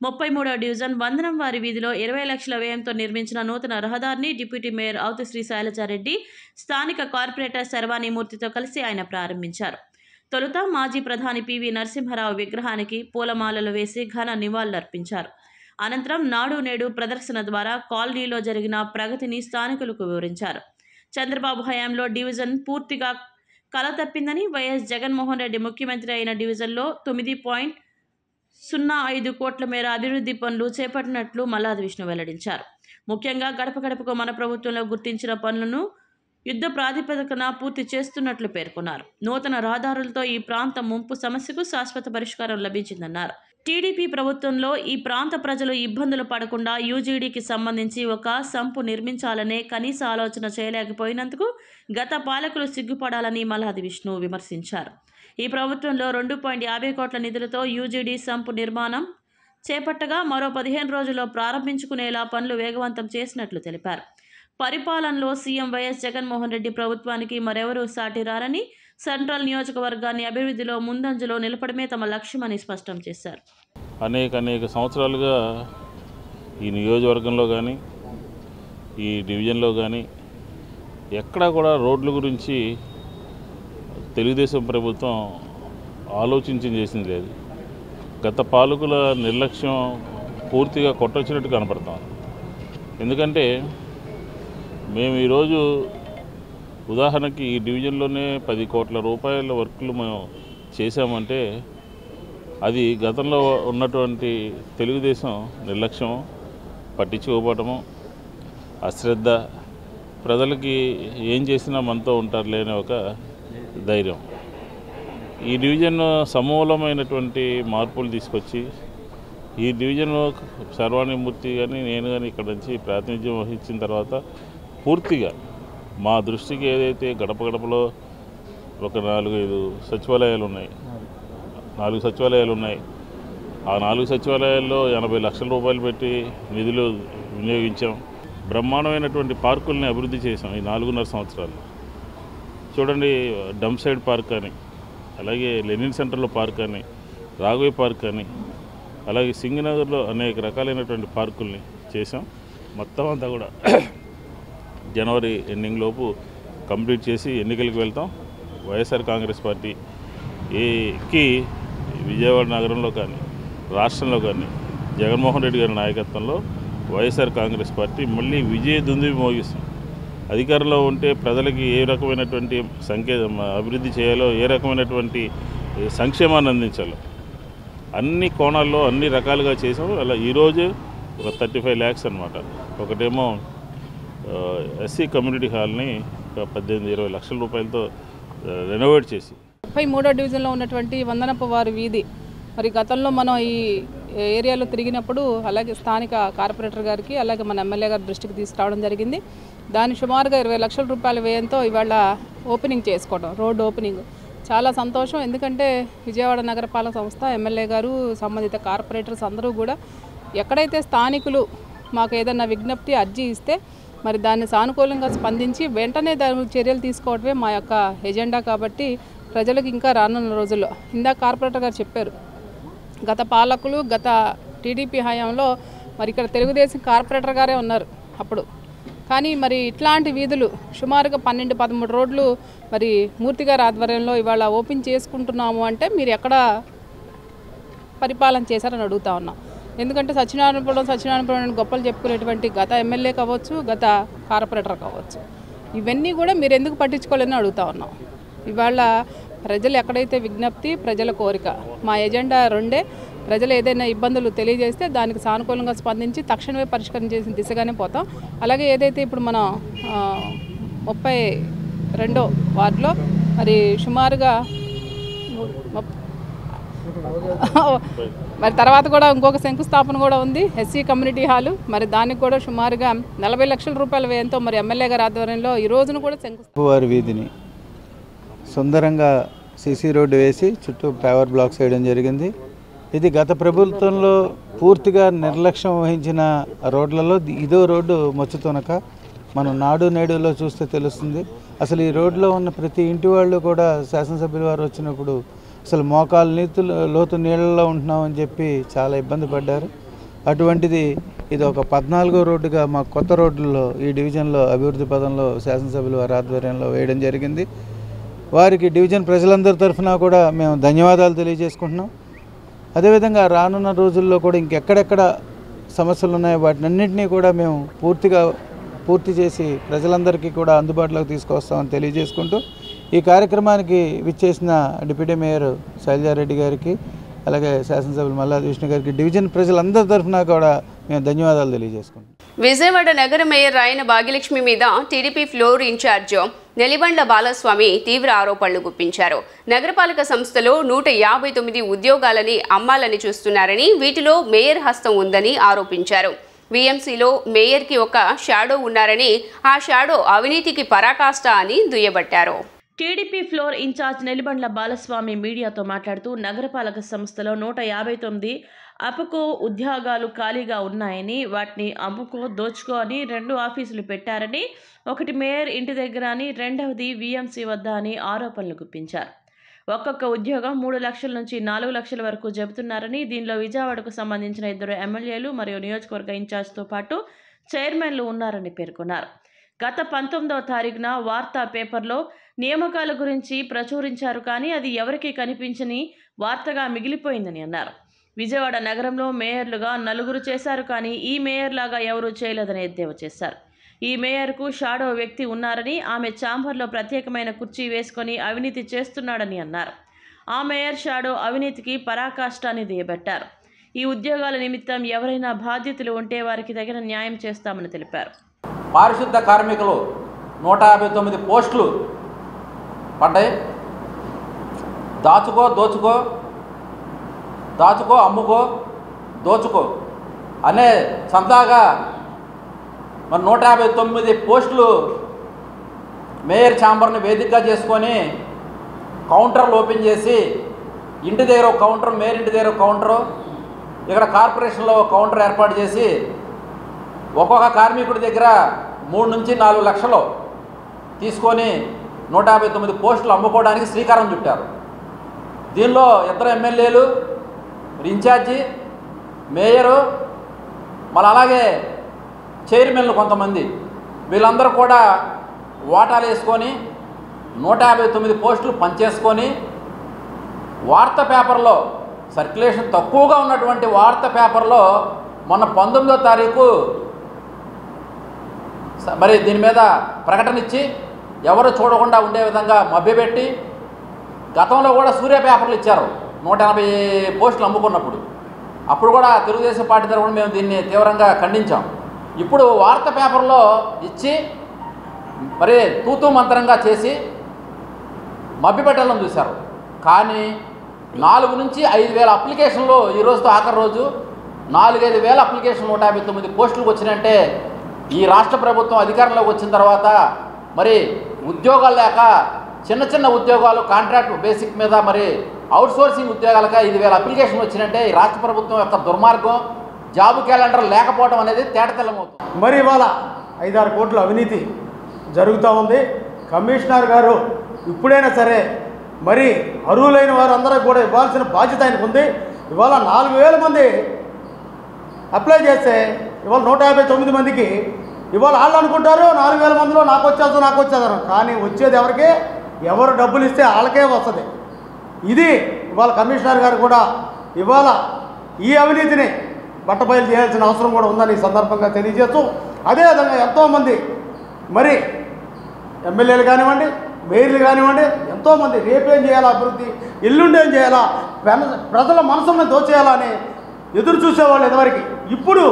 33వ డివిజన్ వందనం వారి వీధిలో 20 లక్షల వ్యయంతో నిర్మించిన నూతన రహదారిని డిప్యూటీ మేయర్ అవుతు శ్రీ శైలజారెడ్డి స్థానిక కార్పొరేటర్ శర్వాణి మూర్తితో కలిసి ఆయన ప్రారంభించారు. తొలుత మాజీ ప్రధాని పివి నరసింహారావు విగ్రహానికి పూలమాలలు వేసి ఘన నివాళులర్పించారు. అనంతరం నాడు నేడు ప్రదర్శన ద్వారా కాలనీలో జరిగిన ప్రగతిని స్థానికులకు వివరించారు. చంద్రబాబు హయాంలో డివిజన్ పూర్తిగా కలతప్పిందని, వైఎస్ జగన్మోహన్ రెడ్డి ముఖ్యమంత్రి అయిన డివిజన్లో 9.05 కోట్ల మేర అభివృద్ధి పనులు చేపట్టినట్లు మల్లాది విష్ణు వెల్లడించారు. ముఖ్యంగా గడప గడపకు మన ప్రభుత్వంలో గుర్తించిన పనులను యుద్ధ ప్రాతిపదికన పూర్తి చేస్తున్నట్లు పేర్కొన్నారు. నూతన రహదారులతో ఈ ప్రాంత ముంపు సమస్యకు శాశ్వత పరిష్కారం లభించిందన్నారు. టీడీపీ ప్రభుత్వంలో ఈ ప్రాంత ప్రజలు ఇబ్బందులు పడకుండా యూజీడీకి సంబంధించి ఒక సంపు నిర్మించాలనే కనీస ఆలోచన చేయలేకపోయినందుకు గత పాలకులు సిగ్గుపడాలని మల్లాది విష్ణు విమర్శించారు. ఈ ప్రభుత్వంలో 2.50 కోట్ల నిధులతో యూజీడీ సంపు నిర్మాణం చేపట్టగా మరో 15 రోజుల్లో ప్రారంభించుకునేలా పనులు వేగవంతం చేసినట్లు తెలిపారు. పరిపాలనలో సీఎం వైఎస్ జగన్మోహన్ రెడ్డి ప్రభుత్వానికి మరెవరూ సాటిరారని, సెంట్రల్ నియోజకవర్గాన్ని అభివృద్ధిలో ముందంజలో నిలపడమే తమ లక్ష్యమని స్పష్టం చేశారు. అనేక సంవత్సరాలుగా ఈ నియోజకవర్గంలో కానీ ఈ డివిజన్లో కానీ ఎక్కడా కూడా రోడ్ల గురించి తెలుగుదేశం ప్రభుత్వం ఆలోచించి చేసింది లేదు. గత పాలకుల నిర్లక్ష్యం పూర్తిగా కొట్టొచ్చినట్టు కనపడతాం. ఎందుకంటే మేము ఈరోజు ఉదాహరణకి ఈ డివిజన్లోనే 10 కోట్ల రూపాయల వర్కులు మేము చేశామంటే అది గతంలో ఉన్నటువంటి తెలుగుదేశం నిర్లక్ష్యం, పట్టించుకోకపోవటము, అశ్రద్ధ, ప్రజలకి ఏం చేసినా మనతో ఉంటారులే అనే ఒక ధైర్యం. ఈ డివిజన్ సమూలమైనటువంటి మార్పులు తీసుకొచ్చి ఈ డివిజన్లో శర్వాణిమూర్తి కానీ నేను కానీ ఇక్కడ నుంచి ప్రాతినిధ్యం వహించిన తర్వాత పూర్తిగా మా దృష్టికి ఏదైతే గడప గడపలో ఒక 4-5 సచివాలయాలు ఉన్నాయి, 4 సచివాలయాలు ఉన్నాయి. ఆ 4 సచివాలయాల్లో 80 లక్షల రూపాయలు పెట్టి నిధులు వినియోగించాం. బ్రహ్మాండమైనటువంటి పార్కుల్ని అభివృద్ధి చేసాం ఈ 4.5 సంవత్సరాల్లో. చూడండి, డంప్ సైడ్ పార్క్ అని, అలాగే లెనిన్ సెంటర్లో పార్క్ అని, రాఘవే పార్క్ అని, అలాగే సింగనగర్లో అనేక రకాలైనటువంటి పార్కుల్ని చేసాం. మొత్తం అంతా కూడా జనవరి ఎండింగ్ లోపు కంప్లీట్ చేసి ఎన్నికలకు వెళ్తాం. వైఎస్ఆర్ కాంగ్రెస్ పార్టీకి విజయవాడ నగరంలో కానీ రాష్ట్రంలో కానీ జగన్మోహన్ రెడ్డి గారి నాయకత్వంలో వైఎస్ఆర్ కాంగ్రెస్ పార్టీ మళ్ళీ విజయ దుందుబి మోగిస్తాం. అధికారంలో ఉంటే ప్రజలకి ఏ రకమైనటువంటి అభివృద్ధి చేయాలో, ఏ రకమైనటువంటి సంక్షేమాన్ని అందించాలో అన్ని కోణాల్లో అన్ని రకాలుగా చేసాం. అలా ఈరోజు ఒక 35 lakhs అనమాట. ఒకటేమో ఎస్సీ కమ్యూనిటీ హాల్ని 18-20 లక్షల రూపాయలతో రెనోవేట్ చేసి 33వ డివిజన్లో ఉన్నటువంటి వందనపు వారి వీధి మరి గతంలో మనం ఈ ఏరియాలో తిరిగినప్పుడు అలాగే స్థానిక కార్పొరేటర్ గారికి అలాగే మన ఎమ్మెల్యే గారి దృష్టికి తీసుకురావడం జరిగింది. దాని సుమారుగా 20 లక్షల రూపాయల వ్యయంతో ఇవాళ ఓపెనింగ్ చేసుకోవడం, రోడ్డు ఓపెనింగ్ చాలా సంతోషం. ఎందుకంటే విజయవాడ నగరపాలక సంస్థ ఎమ్మెల్యే గారు సంబంధిత కార్పొరేటర్స్ అందరూ కూడా ఎక్కడైతే స్థానికులు మాకు ఏదైనా విజ్ఞప్తి అర్జీ ఇస్తే మరి దాన్ని సానుకూలంగా స్పందించి వెంటనే దాని చర్యలు తీసుకోవడమే మా యొక్క ఎజెండా. కాబట్టి ప్రజలకు ఇంకా రానున్న రోజుల్లో ఇందాక కార్పొరేటర్ గారు చెప్పారు, గత పాలకులు గత టీడీపీ హయాంలో మరి ఇక్కడ తెలుగుదేశం కార్పొరేటర్ గారే ఉన్నారు అప్పుడు. కానీ మరి ఇట్లాంటి వీధులు సుమారుగా 12-13 రోడ్లు మరి మూర్తి గారి ఆధ్వర్యంలో ఇవాళ ఓపెన్ చేసుకుంటున్నాము అంటే మీరు ఎక్కడ పరిపాలన చేశారని అడుగుతా ఉన్నాం. ఎందుకంటే సత్యనారాయణపురం గొప్పలు చెప్పుకునేటువంటి గత ఎమ్మెల్యే కావచ్చు, గత కార్పొరేటర్ కావచ్చు, ఇవన్నీ కూడా మీరు ఎందుకు పట్టించుకోలేదని అడుగుతా ఉన్నాం. ఇవాళ ప్రజలు ఎక్కడైతే విజ్ఞప్తి, ప్రజల కోరిక, మా ఎజెండా రెండే. ప్రజలు ఏదైనా ఇబ్బందులు తెలియజేస్తే దానికి సానుకూలంగా స్పందించి తక్షణమే పరిష్కరించేసిన దిశగానే పోతాం. అలాగే ఏదైతే ఇప్పుడు మనం 32వ వార్డులో మరి సుమారుగా మరి తర్వాత కూడా ఇంకొక శంకుస్థాపన కూడా ఉంది, ఎస్సీ కమ్యూనిటీ హాలు. మరి దానికి కూడా సుమారుగా 40 లక్షల రూపాయల వ్యయంతో మరి ఎమ్మెల్యే గారి ఆధ్వర్యంలో ఈ రోజున కూడా వారి వీధిని సుందరంగా సీసీ రోడ్డు వేసి చుట్టూ పేవర్ బ్లాక్స్ వేయడం జరిగింది. ఇది గత ప్రభుత్వంలో పూర్తిగా నిర్లక్ష్యం వహించిన రోడ్లలో ఇదో రోడ్డు మొచ్చుతోనక మనం నాడు నేడులో చూస్తే తెలుస్తుంది. అసలు ఈ రోడ్లో ఉన్న ప్రతి ఇంటి వాళ్ళు కూడా శాసనసభ్యుల వారు వచ్చినప్పుడు అసలు మోకాలు లోతు నీళ్ళలో ఉంటున్నామని చెప్పి చాలా ఇబ్బంది పడ్డారు. అటువంటిది ఇది ఒక 14వ రోడ్డుగా మా కొత్త రోడ్లలో ఈ డివిజన్లో అభివృద్ధి పదంలో శాసనసభ్యుల వారి ఆధ్వర్యంలో వేయడం జరిగింది. వారికి డివిజన్ ప్రజలందరి తరఫున కూడా మేము ధన్యవాదాలు తెలియజేసుకుంటున్నాం. అదేవిధంగా రానున్న రోజుల్లో కూడా ఇంకెక్కడెక్కడ సమస్యలు ఉన్నాయో వాటినన్నింటినీ కూడా మేము పూర్తి చేసి ప్రజలందరికీ కూడా అందుబాటులోకి తీసుకొస్తామని తెలియజేసుకుంటూ ఈ కార్యక్రమానికి విచ్చేసిన డిప్యూటీ మేయర్ శైలజారెడ్డి గారికి అలాగే శాసనసభ్యులు మల్లాది విష్ణు గారికి డివిజన్ ప్రజలందరి తరఫున కూడా మేము ధన్యవాదాలు తెలియజేసుకుంటాం. విజయవాడ నగర మేయర్ రాయన భాగ్యలక్ష్మి మీద టీడీపీ ఫ్లోర్ ఇన్ఛార్జ్ నెలిబండ్ల బాలస్వామి తీవ్ర ఆరోపణలు గుప్పించారు. నగరపాలక సంస్థలో 159 ఉద్యోగాలని అమ్మాలని చూస్తున్నారని, వీటిలో మేయర్ హస్తం ఉందని ఆరోపించారు. వీఎంసీలో మేయర్కి ఒక షాడో ఉన్నారని, ఆ షాడో అవినీతికి పరాకాష్ట అని దుయ్యబట్టారు. టీడీపీ ఫ్లోర్ ఇన్ఛార్జ్ నెలిబండ్ల బాలస్వామి మీడియాతో మాట్లాడుతూ నగరపాలక సంస్థలో 159 అపకో ఉద్యోగాలు ఖాళీగా ఉన్నాయని, వాటిని అమ్ముకో దోచుకో అని 2 ఆఫీసులు పెట్టారని, ఒకటి మేయర్ ఇంటి దగ్గర అని, రెండవది వీఎంసీ వద్ద అని ఆరోపణలు గుప్పించారు. ఒక్కొక్క ఉద్యోగం 3 లక్షల నుంచి 4 లక్షల వరకు చెబుతున్నారని, దీనిలో విజయవాడకు సంబంధించిన 2 ఎమ్మెల్యేలు మరియు నియోజకవర్గ ఇన్ఛార్జ్తో పాటు చైర్మన్లు ఉన్నారని పేర్కొన్నారు. గత 19వ తారీఖున వార్తా పేపర్లో నియామకాల గురించి ప్రచురించారు, కానీ అది ఎవరికీ కనిపించని వార్తగా మిగిలిపోయిందని అన్నారు. విజయవాడ నగరంలో మేయర్లుగా 4 చేశారు, కానీ ఈ మేయర్ లాగా ఎవరూ చేయలేదని ఎద్దేవా చేశారు. ఈ మేయర్కు షాడో వ్యక్తి ఉన్నారని, ఆమె ఛాంబర్లో ప్రత్యేకమైన కుర్చీ వేసుకొని అవినీతి చేస్తున్నాడని అన్నారు. ఆ మేయర్ షాడో అవినీతికి పరాకాష్ట అని దుయ్యబట్టారు. ఈ ఉద్యోగాల నిమిత్తం ఎవరైనా బాధ్యతలు ఉంటే వారికి తగిన న్యాయం చేస్తామని తెలిపారు. పారిశుద్ధ కార్మికులు 159 పోస్టులు పడ్డాయి. దోచుకో అమ్ముకో దోచుకో అనే సంతాగా మరి 159 పోస్టులు మేయర్ ఛాంబర్ని వేదికగా చేసుకొని కౌంటర్లు ఓపెన్ చేసి ఇంటి దగ్గర ఒక కౌంటర్, మేయర్ ఇంటి దగ్గర ఒక కౌంటరు, ఇక్కడ కార్పొరేషన్లో ఒక కౌంటర్ ఏర్పాటు చేసి ఒక్కొక్క కార్మికుడి దగ్గర 3 నుంచి 4 లక్షలు తీసుకొని 159 పోస్టులు అమ్ముకోవడానికి శ్రీకారం చుట్టారు. దీనిలో 2 ఎమ్మెల్యేలు, ఇన్ఛార్జి, మేయరు, మళ్ళీ అలాగే చైర్మన్లు కొంతమంది, వీళ్ళందరూ కూడా వాటాలు వేసుకొని 159 పోస్టులు పనిచేసుకొని వార్తా పేపర్లో సర్క్యులేషన్ తక్కువగా ఉన్నటువంటి వార్తా పేపర్లో మొన్న 19వ తారీఖు మరి దీని మీద ప్రకటన ఇచ్చి ఎవరు చూడకుండా ఉండే విధంగా మభ్యపెట్టి, గతంలో కూడా సూర్య పేపర్లు ఇచ్చారు 180 పోస్టులు అమ్ముకున్నప్పుడు. అప్పుడు కూడా తెలుగుదేశం పార్టీ తరఫున మేము దీన్ని తీవ్రంగా ఖండించాం. ఇప్పుడు వార్తా పేపర్లో ఇచ్చి మరి తూతూ మంత్రంగా చేసి మభ్యపెట్టాలని చూశారు. కానీ 4 నుంచి 5,000 అప్లికేషన్లు ఈ రోజుతో ఆఖరి రోజు 4-5 వేల అప్లికేషన్లు 159 పోస్టులకు వచ్చినంటే ఈ రాష్ట్ర ప్రభుత్వం అధికారంలోకి వచ్చిన తర్వాత మరి ఉద్యోగాలు లేక చిన్న చిన్న ఉద్యోగాలు కాంట్రాక్ట్ బేసిక్ మీద మరి అవుట్సోర్సింగ్ ఉద్యోగాలకు 5,000 అప్లికేషన్లు వచ్చినంటే ఈ రాష్ట్ర ప్రభుత్వం యొక్క దుర్మార్గం, జాబ్ క్యాలెండర్ లేకపోవడం అనేది తేటతెల్లమవుతుంది. మరి ఇవాళ 5-6 కోట్ల అవినీతి జరుగుతూ ఉంది. కమిషనర్ గారు ఇప్పుడైనా సరే మరి అర్హులైన వారందరూ కూడా ఇవ్వాల్సిన బాధ్యత ఆయనకు ఉంది. ఇవాళ 4,000 మంది అప్లై చేస్తే ఇవాళ 159 మందికి ఇవాళ వాళ్ళు అనుకుంటారు 4,000 మందిలో నాకు వచ్చేద్దాం, కానీ వచ్చేది ఎవరికి? ఎవరు డబ్బులు ఇస్తే వాళ్ళకే వస్తుంది. ఇది ఇవాళ కమిషనర్ గారు కూడా ఇవాళ ఈ అవినీతిని బట్టబయలు చేయాల్సిన అవసరం కూడా ఉందని ఈ సందర్భంగా తెలియజేస్తూ, అదేవిధంగా ఎంతోమంది మరి ఎమ్మెల్యేలు కానివ్వండి, మేయర్లు కానివ్వండి, ఎంతోమంది రేపేం చేయాలా అభివృద్ధి, ఎల్లుండేం చేయాలా, ప్రజల మనసులను దోచేయాలా అని ఎదురు చూసేవాళ్ళు ఇదివరకు. ఇప్పుడు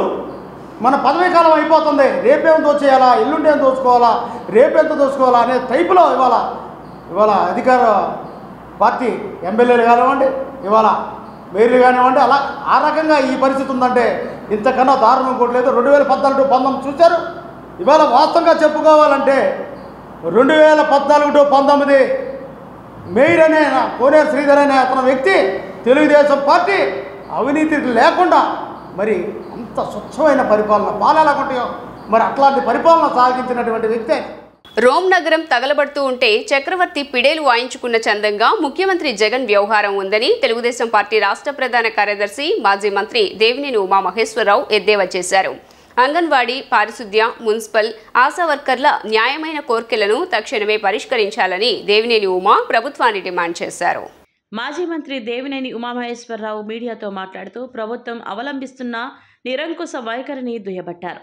మన పదవీ కాలం అయిపోతుంది, రేపేం దోచేయాలా, ఎల్లుండేం దోచుకోవాలా, రేపెంత దోచుకోవాలా అనే టైపులో ఇవాళ అధికార పార్టీ ఎమ్మెల్యేలు కానివ్వండి, ఇవాళ మేయర్లు కానివ్వండి, అలా ఆ రకంగా ఈ పరిస్థితి ఉందంటే ఇంతకన్నా దారుణం కొట్టలేదు. 2014-19 చూశారు. ఇవాళ వాస్తవంగా చెప్పుకోవాలంటే 2014-19 మేయర్ అనే కోనేరు శ్రీధర్ అనే అతని వ్యక్తి తెలుగుదేశం పార్టీ అవినీతి లేకుండా మరి అంత స్వచ్ఛమైన పరిపాలన పాలనకుంటే మరి అట్లాంటి పరిపాలన సాగించినటువంటి వ్యక్తే. రోమ్ నగరం తగలబడుతూ ఉంటే చక్రవర్తి పిడేలు వాయించుకున్న చందంగా ముఖ్యమంత్రి జగన్ వ్యవహారం ఉందని తెలుగుదేశం పార్టీ రాష్ట్ర ప్రధాన కార్యదర్శి మాజీ మంత్రి దేవినేని ఉమామహేశ్వరరావు ఎద్దేవా చేశారు. అంగన్వాడీ, పారిశుద్ధ్య, మున్సిపల్, ఆశా వర్కర్ల న్యాయమైన కోర్కెలను తక్షణమే పరిష్కరించాలని దేవినేని ఉమా ప్రభుత్వాన్ని డిమాండ్ చేశారు. మాజీ మంత్రి దేవినేని ఉమామహేశ్వరరావు మీడియాతో మాట్లాడుతూ ప్రభుత్వం అవలంబిస్తున్న నిరంకుశ వైఖరిని దుయ్యబట్టారు.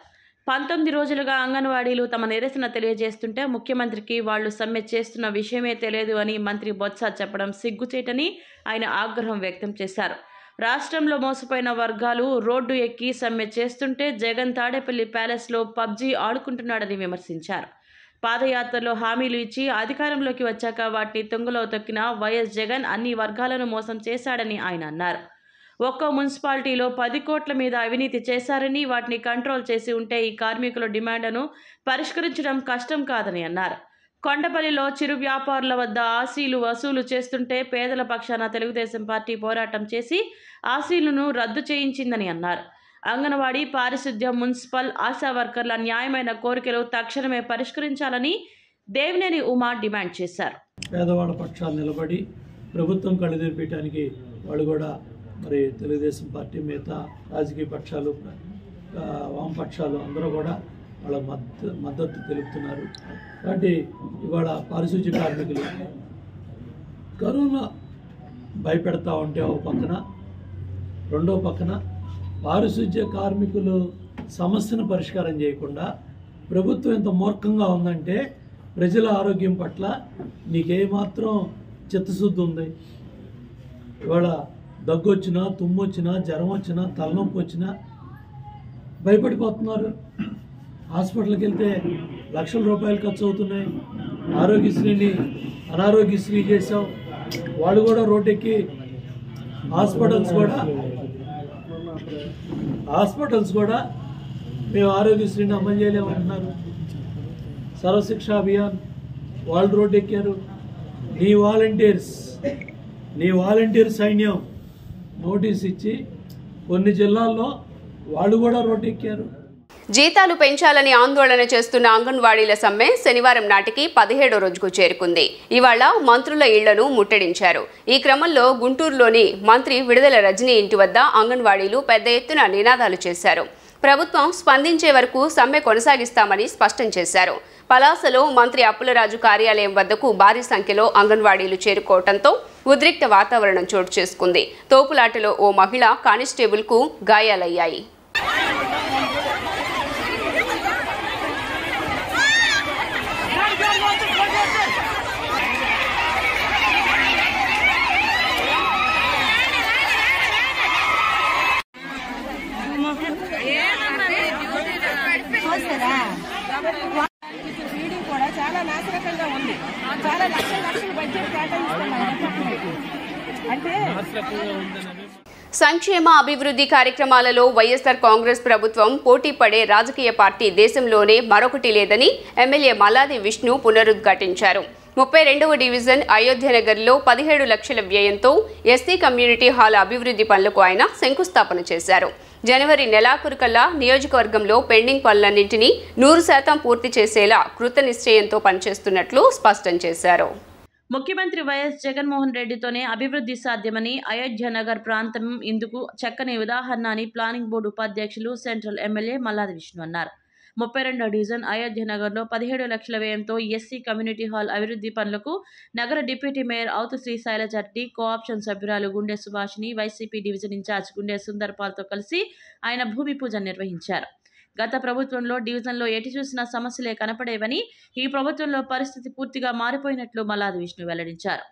19 రోజులుగా అంగన్వాడీలు తమ నిరసన తెలియజేస్తుంటే ముఖ్యమంత్రికి వాళ్లు సమ్మె చేస్తున్న విషయమే తెలియదు అని మంత్రి బొత్స చెప్పడం సిగ్గుచేటని ఆయన ఆగ్రహం వ్యక్తం చేశారు. రాష్ట్రంలో మోసపోయిన వర్గాలు రోడ్డు ఎక్కి సమ్మె చేస్తుంటే జగన్ తాడేపల్లి ప్యాలెస్లో పబ్జీ ఆడుకుంటున్నాడని విమర్శించారు. పాదయాత్రలో హామీలు ఇచ్చి అధికారంలోకి వచ్చాక వాటిని తుంగలో తొక్కిన వైఎస్ జగన్ అన్ని వర్గాలను మోసం చేశాడని ఆయన అన్నారు. ఒక్కో మున్సిపాలిటీలో 10 కోట్ల మీద అవినీతి చేశారని, వాటిని కంట్రోల్ చేసి ఉంటే ఈ కార్మికుల డిమాండ్ను పరిష్కరించడం కష్టం కాదని అన్నారు. కొండపల్లిలో చిరు వ్యాపారుల వద్ద ఆశీలు వసూలు చేస్తుంటే పేదల పక్షాన తెలుగుదేశం పార్టీ పోరాటం చేసి ఆశీలను రద్దు చేయించిందని అన్నారు. అంగన్వాడీ, పారిశుద్ధ్య, మున్సిపల్, ఆశా వర్కర్ల న్యాయమైన కోరికలు తక్షణమే పరిష్కరించాలని దేవినేని ఉమా డిమాండ్ చేశారు. పేదవాళ్ళ పక్షాలు నిలబడి ప్రభుత్వం కళ్ళెదిరిపేయడానికి వాళ్ళు కూడా మరి తెలుగుదేశం పార్టీ మిగతా రాజకీయ పక్షాలు, వామపక్షాలు అందరూ కూడా వాళ్ళ మద్దతు తెలుపుతున్నారు. కాబట్టి ఇవాళ పారిశుద్ధ్య కార్మికులు కరోనా భయపెడతా ఉంటే ఒక పక్కన, రెండో పక్కన పారిశుద్ధ్య కార్మికులు సమస్యను పరిష్కారం చేయకుండా ప్రభుత్వం ఎంత మూర్ఖంగా ఉందంటే ప్రజల ఆరోగ్యం పట్ల నీకేమాత్రం చిత్తశుద్ధి ఉంది? ఇవాళ దగ్గు వచ్చినా, తుమ్ము వచ్చినా, జ్వరం వచ్చినా, తలనొప్పి వచ్చినా భయపడిపోతున్నారు. హాస్పిటల్కి వెళ్తే లక్షల రూపాయలు ఖర్చు అవుతున్నాయి. ఆరోగ్యశ్రీని అనారోగ్యశ్రీ చేసావు, వాళ్ళు కూడా రోడ్డెక్కి హాస్పిటల్స్ కూడా మేము ఆరోగ్యశ్రీని అమలు చేయలేమంటున్నారు. సర్వశిక్ష అభియాన్ వాళ్ళు రోడ్డు ఎక్కారు. నీ వాలంటీర్స్ నీ వాలంటీర్ సైన్యం నోటీస్ ఇచ్చి కొన్ని జిల్లాల్లో వాళ్ళు కూడా రోడ్డు ఎక్కారు. జీతాలు పెంచాలని ఆందోళన చేస్తున్న అంగన్వాడీల సమ్మె శనివారం నాటికి 17వ రోజుకు చేరుకుంది. ఇవాళ మంత్రుల ఇళ్లను ముట్టడించారు. ఈ క్రమంలో గుంటూరులోని మంత్రి విడుదల రజనీ ఇంటి వద్ద అంగన్వాడీలు పెద్ద ఎత్తున నినాదాలు చేశారు. ప్రభుత్వం స్పందించే వరకు సమ్మె కొనసాగిస్తామని స్పష్టం చేశారు. పలాసలో మంత్రి అప్పులరాజు కార్యాలయం వద్దకు భారీ సంఖ్యలో అంగన్వాడీలు చేరుకోవడంతో ఉద్రిక్త వాతావరణం చోటు చేసుకుంది. తోపులాటలో ఓ మహిళ కానిస్టేబుల్కు గాయాలయ్యాయి. కూడా చాలా నాశనకంగా ఉంది. చాలా లక్షల బడ్జెట్ అంటే సంక్షేమ అభివృద్ధి కార్యక్రమాలలో వైఎస్ఆర్ కాంగ్రెస్ ప్రభుత్వం పోటీ పడే రాజకీయ పార్టీ దేశంలోనే మరొకటి లేదని ఎమ్మెల్యే మల్లాది విష్ణు పునరుద్ఘాటించారు. 32వ డివిజన్ అయోధ్యనగర్లో 17 లక్షల వ్యయంతో ఎస్సీ కమ్యూనిటీ హాల్ అభివృద్ధి పనులకు ఆయన శంకుస్థాపన చేశారు. జనవరి నెలాఖరుకల్లా నియోజకవర్గంలో పెండింగ్ పనులన్నింటినీ 100% పూర్తి చేసేలా కృతనిశ్చయంతో పనిచేస్తున్నట్లు స్పష్టం చేశారు. ముఖ్యమంత్రి వైఎస్ జగన్మోహన్ రెడ్డితోనే అభివృద్ధి సాధ్యమని అయోధ్య నగర్ ప్రాంతం ఇందుకు చక్కని ఉదాహరణ అని ప్లానింగ్ బోర్డు ఉపాధ్యక్షులు సెంట్రల్ ఎమ్మెల్యే మల్లాది విష్ణు అన్నారు. 32వ డివిజన్ అయోధ్య నగర్లో 17 లక్షల వ్యయంతో ఎస్సీ కమ్యూనిటీ హాల్ అభివృద్ధి పనులకు నగర డిప్యూటీ మేయర్ అవుతు శ్రీ శైలజర్టి, కోఆప్షన్ సభ్యురాలు గుండె సుభాషిని, వైసీపీ డివిజన్ ఇన్ఛార్జ్ గుండె సుందర్పాల్తో కలిసి ఆయన భూమి పూజ నిర్వహించారు. గత ప్రభుత్వంలో డివిజన్లో ఎటు చూసినా సమస్యలే కనపడేవని, ఈ ప్రభుత్వంలో పరిస్థితి పూర్తిగా మారిపోయినట్లు మల్లాది విష్ణు వెల్లడించారు.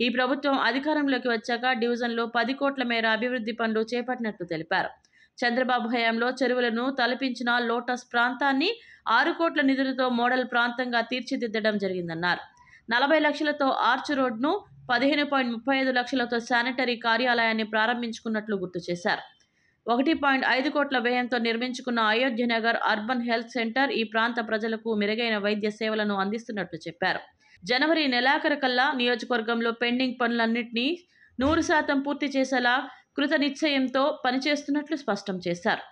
ఈ ప్రభుత్వం అధికారంలోకి వచ్చాక డివిజన్లో 10 కోట్ల మేర అభివృద్ధి పనులు చేపట్టినట్లు తెలిపారు. చంద్రబాబు హయాంలో చెరువులను తలపించిన లోటస్ ప్రాంతాన్ని 6 కోట్ల నిధులతో మోడల్ ప్రాంతంగా తీర్చిదిద్దడం జరిగిందన్నారు. 40 లక్షలతో ఆర్చ్ రోడ్ను, 15.35 లక్షలతో శానిటరీ కార్యాలయాన్ని ప్రారంభించుకున్నట్లు గుర్తు చేశారు. 1.5 కోట్ల వ్యయంతో నిర్మించుకున్న Ayodhya Nagar urban health centre ఈ ప్రాంత ప్రజలకు మెరుగైన వైద్య సేవలను అందిస్తున్నట్లు చెప్పారు. జనవరి నెలాఖరుకల్లా నియోజకవర్గంలో పెండింగ్ పనులన్నింటినీ 100% పూర్తి చేసేలా కృత నిశ్చయంతో పనిచేస్తున్నట్లు స్పష్టం చేశారు.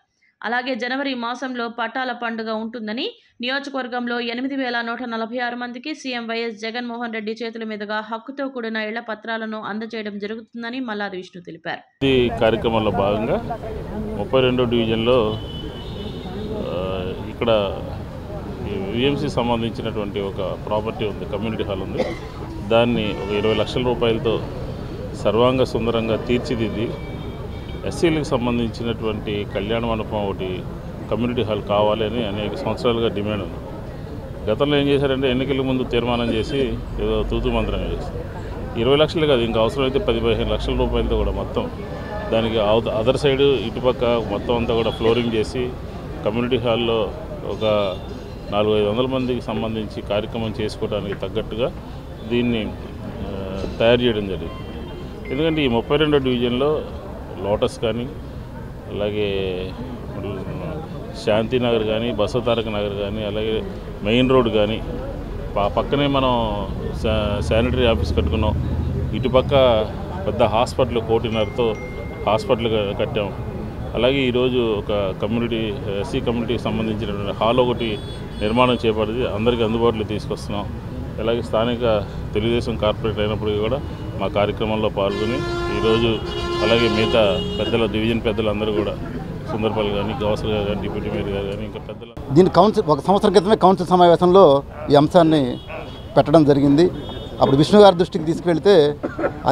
అలాగే జనవరి మాసంలో పట్టాల పండుగ ఉంటుందని, నియోజకవర్గంలో 8,146 మందికి సీఎం వైఎస్ జగన్మోహన్ రెడ్డి చేతుల మీదుగా హక్కుతో కూడిన ఇళ్ల పత్రాలను అందజేయడం జరుగుతుందని మల్లాది విష్ణు తెలిపారు. ఈ కార్యక్రమంలో భాగంగా 32వ డివిజన్లో ఇక్కడ విఎంసీ సంబంధించినటువంటి ఒక ప్రాపర్టీ ఉంది, కమ్యూనిటీ హాల్ ఉంది. దాన్ని ఒక 20 లక్షల రూపాయలతో సర్వాంగ సుందరంగా తీర్చిదిద్ది ఎస్సీలకు సంబంధించినటువంటి కళ్యాణ మండపం ఒకటి కమ్యూనిటీ హాల్ కావాలి అని అనేక సంవత్సరాలుగా డిమాండ్ ఉంది. గతంలో ఏం చేశారంటే ఎన్నికల ముందు తీర్మానం చేసి ఏదో తూతు మంత్రంగా చేస్తారు. 20 లక్షలు కాదు, ఇంకా అవసరమైతే 10-15 లక్షల రూపాయలతో కూడా మొత్తం దానికి అదర్ సైడ్ ఇటుపక్క మొత్తం అంతా కూడా ఫ్లోరింగ్ చేసి కమ్యూనిటీ హాల్లో ఒక 400-500 మందికి సంబంధించి కార్యక్రమం చేసుకోవడానికి తగ్గట్టుగా దీన్ని తయారు చేయడం జరిగింది. ఎందుకంటే ఈ 32వ డివిజన్లో లోటస్ కానీ, అలాగే శాంతినగర్ కానీ, బసవతారక నగర్ కానీ, అలాగే మెయిన్ రోడ్ కానీ, పక్కనే మనం శానిటరీ ఆఫీస్ కట్టుకున్నాం. ఇటుపక్క పెద్ద హాస్పిటల్ 1.5 హాస్పిటల్ కట్టాం. అలాగే ఈరోజు ఒక కమ్యూనిటీ ఎస్సీ కమ్యూనిటీకి సంబంధించినటువంటి హాల్ ఒకటి నిర్మాణం చేపట్టి అందరికీ అందుబాటులో తీసుకొస్తున్నాం. అలాగే స్థానిక తెలుగుదేశం కార్పొరేటర్ అయినప్పటికీ కూడా మా కార్యక్రమంలో పాల్గొని ఈరోజు అలాగే మిగతా పెద్దల డివిజన్ పెద్దలందరూ కూడా సుందర్పాల్ కానీ, గౌసర్ గారు కానీ, డిప్యూటీ మేయర్ గారు కానీ, ఇంకా పెద్దలు దీని కౌన్సిల్ 1 సంవత్సరం క్రితమే కౌన్సిల్ సమావేశంలో ఈ అంశాన్ని పెట్టడం జరిగింది. అప్పుడు విష్ణు గారి దృష్టికి తీసుకెళ్తే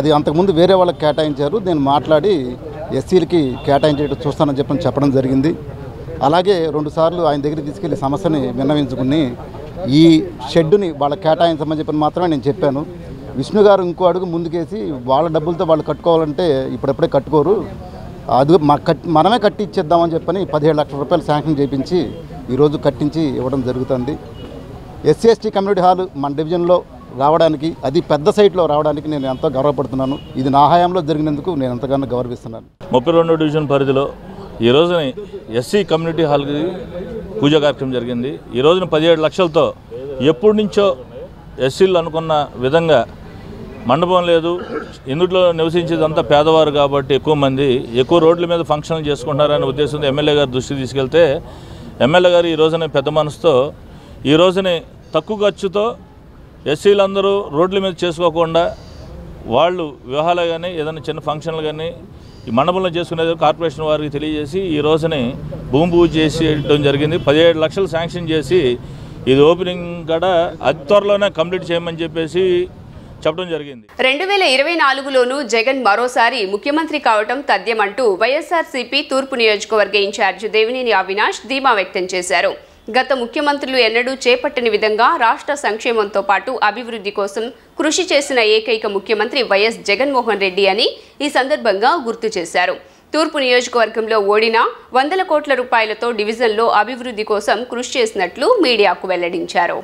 అది అంతకుముందు వేరే వాళ్ళకి కేటాయించారు, నేను మాట్లాడి ఎస్సీలకి కేటాయించేట్టు చూస్తానని చెప్పడం జరిగింది. అలాగే 2 సార్లు ఆయన దగ్గరికి తీసుకెళ్లి సమస్యని విన్నవించుకుని ఈ షెడ్డుని వాళ్ళకి కేటాయించమని చెప్పని మాత్రమే నేను చెప్పాను. విష్ణు గారు ఇంకో అడుగు ముందుకేసి వాళ్ళ డబ్బులతో వాళ్ళు కట్టుకోవాలంటే ఇప్పుడెప్పుడే కట్టుకోరు, అది మనమే కట్టి ఇచ్చేద్దామని చెప్పని 17 లక్షల రూపాయలు శాంక్షన్ చేయించి ఈరోజు కట్టించి ఇవ్వడం జరుగుతుంది. ఎస్సీ ఎస్టీ కమ్యూనిటీ హాల్ మన డివిజన్లో రావడానికి, అది పెద్ద సైట్లో రావడానికి నేను ఎంతో గర్వపడుతున్నాను. ఇది నా హయాంలో జరిగినందుకు నేను ఎంతగానో గౌరవిస్తున్నాను. 32వ డివిజన్ పరిధిలో ఈ రోజున ఎస్సీ కమ్యూనిటీ హాల్కి పూజా కార్యక్రమం జరిగింది. ఈ రోజున 17 లక్షలతో ఎప్పటి నుంచో ఎస్సీలు అనుకున్న విధంగా మండపం లేదు, ఇందులో నివసించేదంతా పేదవారు కాబట్టి ఎక్కువ మంది ఎక్కువ రోడ్ల మీద ఫంక్షన్లు చేసుకుంటున్నారనే ఉద్దేశంతో ఎమ్మెల్యే గారి దృష్టికి తీసుకెళ్తే ఎమ్మెల్యే గారు ఈ రోజున పెద్ద మనసుతో ఈ రోజుని తక్కువ ఖర్చుతో ఎస్సీలందరూ రోడ్ల మీద చేసుకోకుండా వాళ్ళు వివాహాలు కానీ ఏదైనా చిన్న ఫంక్షన్లు కానీ ఈ మండపంలో చేసుకునేది కార్పొరేషన్ వారికి తెలియజేసి ఈ రోజుని భూమి పూజ చేసేయడం జరిగింది. 17 లక్షలు శాంక్షన్ చేసి ఇది ఓపెనింగ్ కూడా అతి త్వరలోనే కంప్లీట్ చేయమని చెప్పేసి చెప్పడం జరిగింది. 2024లోనూ జగన్ మరోసారి ముఖ్యమంత్రి కావటం తథ్యమంటూ వైఎస్ఆర్సీపీ తూర్పు నియోజకవర్గ ఇన్ఛార్జ్ దేవినేని అవినాష్ ధీమా వ్యక్తం చేశారు. గత ముఖ్యమంత్రులు ఎన్నడూ చేపట్టని విధంగా రాష్ట్ర సంక్షేమంతో పాటు అభివృద్ధి కోసం కృషి చేసిన ఏకైక ముఖ్యమంత్రి వైఎస్ జగన్మోహన్ రెడ్డి అని ఈ సందర్భంగా గుర్తు చేశారు. తూర్పు నియోజకవర్గంలో ఓడిన 100 కోట్ల రూపాయలతో డివిజన్లో అభివృద్ధి కోసం కృషి చేసినట్లు మీడియాకు వెల్లడించారు.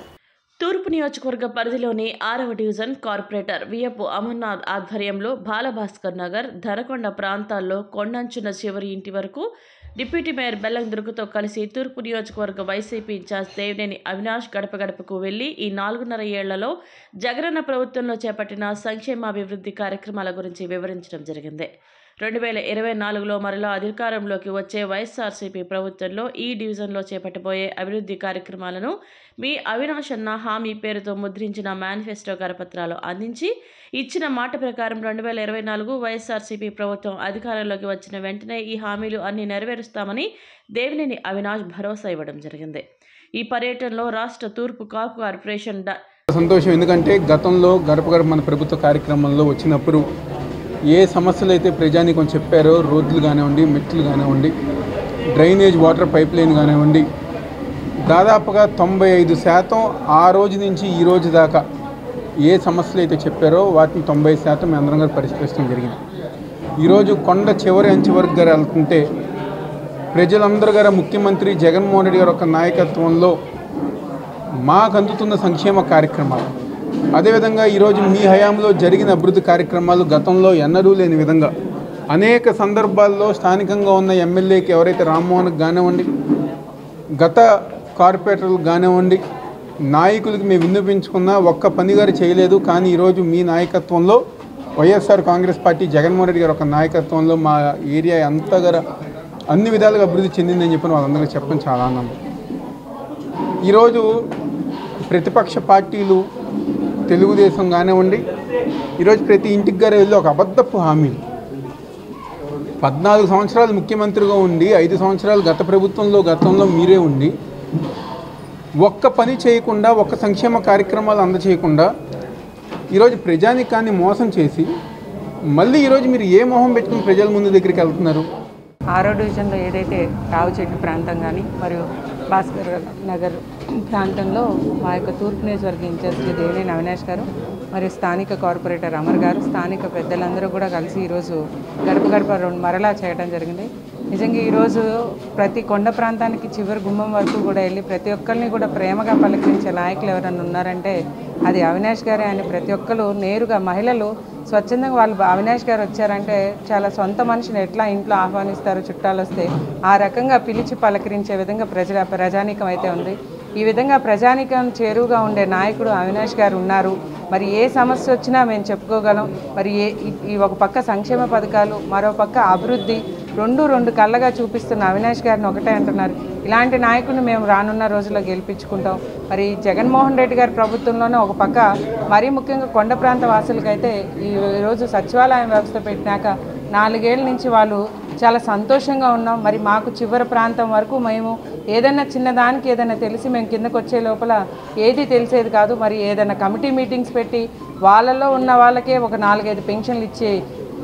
తూర్పు నియోజకవర్గ పరిధిలోని 6వ డివిజన్ కార్పొరేటర్ వియపు అమర్నాథ్ ఆధ్వర్యంలో బాలభాస్కర్ నగర్, ధనకొండ ప్రాంతాల్లో కొండంచున చివరి ఇంటి వరకు డిప్యూటీ మేయర్ బెల్లం దుర్గతో కలిసి తూర్పు నియోజకవర్గ వైసీపీ ఇన్ఛార్జ్ దేవినేని అవినాష్ గడప గడపకు వెళ్లి ఈ 4.5 ఏళ్లలో జగనన్న ప్రభుత్వంలో చేపట్టిన సంక్షేమాభివృద్ధి కార్యక్రమాల గురించి వివరించడం జరిగింది. 2024లో మరలా అధికారంలోకి వచ్చే వైఎస్ఆర్సీపీ ప్రభుత్వంలో ఈ డివిజన్లో చేపట్టబోయే అభివృద్ధి కార్యక్రమాలను మీ అవినాష్ అన్న హామీ పేరుతో ముద్రించిన మేనిఫెస్టో కరపత్రాలు అందించి ఇచ్చిన మాట ప్రకారం 2024 వైఎస్ఆర్సీపీ ప్రభుత్వం అధికారంలోకి వచ్చిన వెంటనే ఈ హామీలు అన్ని నెరవేరుస్తామని దేవినేని అవినాష్ భరోసా ఇవ్వడం జరిగింది. ఈ పర్యటనలో రాష్ట్ర తూర్పు కాపు కార్పొరేషన్ సంతోషం, ఎందుకంటే గతంలో గడప గడప మన ప్రభుత్వ కార్యక్రమంలో వచ్చినప్పుడు ఏ సమస్యలు అయితే ప్రజానీకం చెప్పారో, రోడ్లు కానివ్వండి, మెట్లు కానివ్వండి, డ్రైనేజ్ వాటర్ పైప్ లైన్ కానివ్వండి, దాదాపుగా 95% ఆ రోజు నుంచి ఈ రోజు దాకా ఏ సమస్యలు అయితే చెప్పారో వాటిని 90% మేము అందరం గారు పరిష్కరించడం జరిగింది. ఈరోజు కొండ చివరి అంచు వరకు గారు వెళ్తుంటే ప్రజలందరూ గారు ముఖ్యమంత్రి జగన్మోహన్ రెడ్డి గారి యొక్క నాయకత్వంలో మాకు అందుతున్న సంక్షేమ కార్యక్రమాలు, అదేవిధంగా ఈరోజు మీ హయాంలో జరిగిన అభివృద్ధి కార్యక్రమాలు గతంలో ఎన్నడూ లేని విధంగా అనేక సందర్భాల్లో స్థానికంగా ఉన్న ఎమ్మెల్యేకి ఎవరైతే రామ్మోహన్కి కానివ్వండి, గత కార్పొరేటర్లకు కానివ్వండి, నాయకులకి మేము విన్నపించుకున్నా ఒక్క పని గారు చేయలేదు. కానీ ఈరోజు మీ నాయకత్వంలో వైఎస్ఆర్ కాంగ్రెస్ పార్టీ జగన్మోహన్ రెడ్డి గారి ఒక నాయకత్వంలో మా ఏరియా అంతగా అన్ని విధాలుగా అభివృద్ధి చెందిందని చెప్పి వాళ్ళందరికీ చెప్పడం చాలా ఆనందం. ఈరోజు ప్రతిపక్ష పార్టీలు తెలుగుదేశం కానివ్వండి, ఈరోజు ప్రతి ఇంటికి గారు వెళ్ళి ఒక అబద్ధపు హామీలు, 14 సంవత్సరాలు ముఖ్యమంత్రిగా ఉండి 5 సంవత్సరాలు గత ప్రభుత్వంలో గతంలో మీరే ఉండి ఒక్క పని చేయకుండా, ఒక్క సంక్షేమ కార్యక్రమాలు అందచేయకుండా ఈరోజు ప్రజానికాన్ని మోసం చేసి మళ్ళీ ఈరోజు మీరు ఏ మొహం పెట్టుకుని ప్రజల ముందు దగ్గరికి వెళ్తున్నారు? 6వ డివిజన్లో ఏదైతే రావు చెట్టు ప్రాంతం కానీ మరియు భాస్కర్ నగర్ ప్రాంతంలో మా యొక్క తూర్పు నియోజకవర్గ ఇన్ఛార్జ్ దేవినేని అవినాష్ గారు మరియు స్థానిక కార్పొరేటర్ అమర్ గారు, స్థానిక పెద్దలందరూ కూడా కలిసి ఈరోజు గడప గడప మరలా చేయడం జరిగింది. నిజంగా ఈరోజు ప్రతి కొండ ప్రాంతానికి చివరి గుమ్మం వరకు కూడా వెళ్ళి ప్రతి ఒక్కరిని కూడా ప్రేమగా పలకరించే నాయకులు ఎవరైనా ఉన్నారంటే అది అవినాష్ గారే అని ప్రతి ఒక్కరు నేరుగా మహిళలు స్వచ్ఛందంగా వాళ్ళు అవినాష్ గారు వచ్చారంటే చాలా సొంత మనిషిని ఎట్లా ఇంట్లో ఆహ్వానిస్తారు చుట్టాలు వస్తే ఆ రకంగా పిలిచి పలకరించే విధంగా ప్రజానీకం అయితే ఉంది. ఈ విధంగా ప్రజానీకం చేరువుగా ఉండే నాయకుడు అవినాష్ గారు ఉన్నారు. మరి ఏ సమస్య వచ్చినా మేము చెప్పుకోగలం. మరి ఈ ఒక పక్క సంక్షేమ పథకాలు, మరో పక్క అభివృద్ధి రెండు కళ్ళగా చూపిస్తున్న అవినాష్ గారిని ఒకటే అంటున్నారు, ఇలాంటి నాయకుడిని మేము రానున్న రోజుల్లో గెలిపించుకుంటాం. మరి జగన్మోహన్ రెడ్డి గారి ప్రభుత్వంలోనే ఒక పక్క మరీ ముఖ్యంగా కొండ ప్రాంత వాసులకైతే ఈరోజు సచివాలయం వ్యవస్థ పెట్టినాక 4 ఏళ్ళ నుంచి వాళ్ళు చాలా సంతోషంగా ఉన్నాం. మరి మాకు చివరి ప్రాంతం వరకు మేము ఏదైనా చిన్నదానికి ఏదైనా తెలిసి మేము కిందకు వచ్చే లోపల ఏది తెలిసేది కాదు. మరి ఏదైనా కమిటీ మీటింగ్స్ పెట్టి వాళ్ళలో ఉన్న వాళ్ళకే ఒక 4-5 పెన్షన్లు ఇచ్చే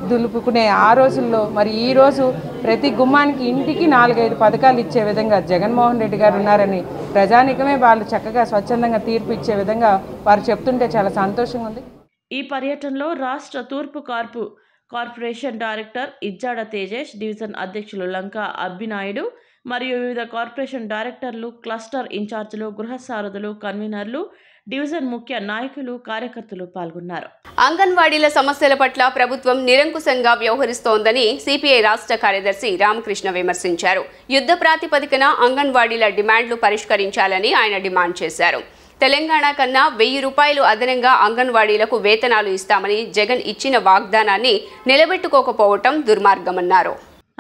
దులుపుకునే ఆ రోజుల్లో మరి ఈరోజు ప్రతి గుమ్మానికి ఇంటికి 4-5 పథకాలు ఇచ్చే విధంగా జగన్మోహన్ రెడ్డి గారు ఉన్నారని ప్రజానికమే వాళ్ళు చక్కగా స్వచ్ఛందంగా తీర్పు ఇచ్చే విధంగా వారు చెప్తుంటే చాలా సంతోషంగా ఉంది. ఈ పర్యటనలో రాష్ట్ర తూర్పు corporation director Ijjada Tejesh, division అధ్యక్షులు లంకా అబ్బినాయుడు మరియు వివిధ కార్పొరేషన్ డైరెక్టర్లు, క్లస్టర్ ఇన్ఛార్జీలు, గృహ సారథులు, కన్వీనర్లు, డివిజన్ ముఖ్య నాయకులు, కార్యకర్తలు పాల్గొన్నారు. అంగన్వాడీల సమస్యల పట్ల ప్రభుత్వం నిరంకుశంగా వ్యవహరిస్తోందని సిపిఐ రాష్ట్ర కార్యదర్శి రామకృష్ణ విమర్శించారు. యుద్ధ ప్రాతిపదికన అంగన్వాడీల డిమాండ్లు పరిష్కరించాలని ఆయన డిమాండ్ చేశారు. తెలంగాణ కన్నా 1000 రూపాయలు అదనంగా అంగన్వాడీలకు వేతనాలు ఇస్తామని జగన్ ఇచ్చిన వాగ్దానాన్ని నిలబెట్టుకోకపోవటం దుర్మార్గమన్నారు.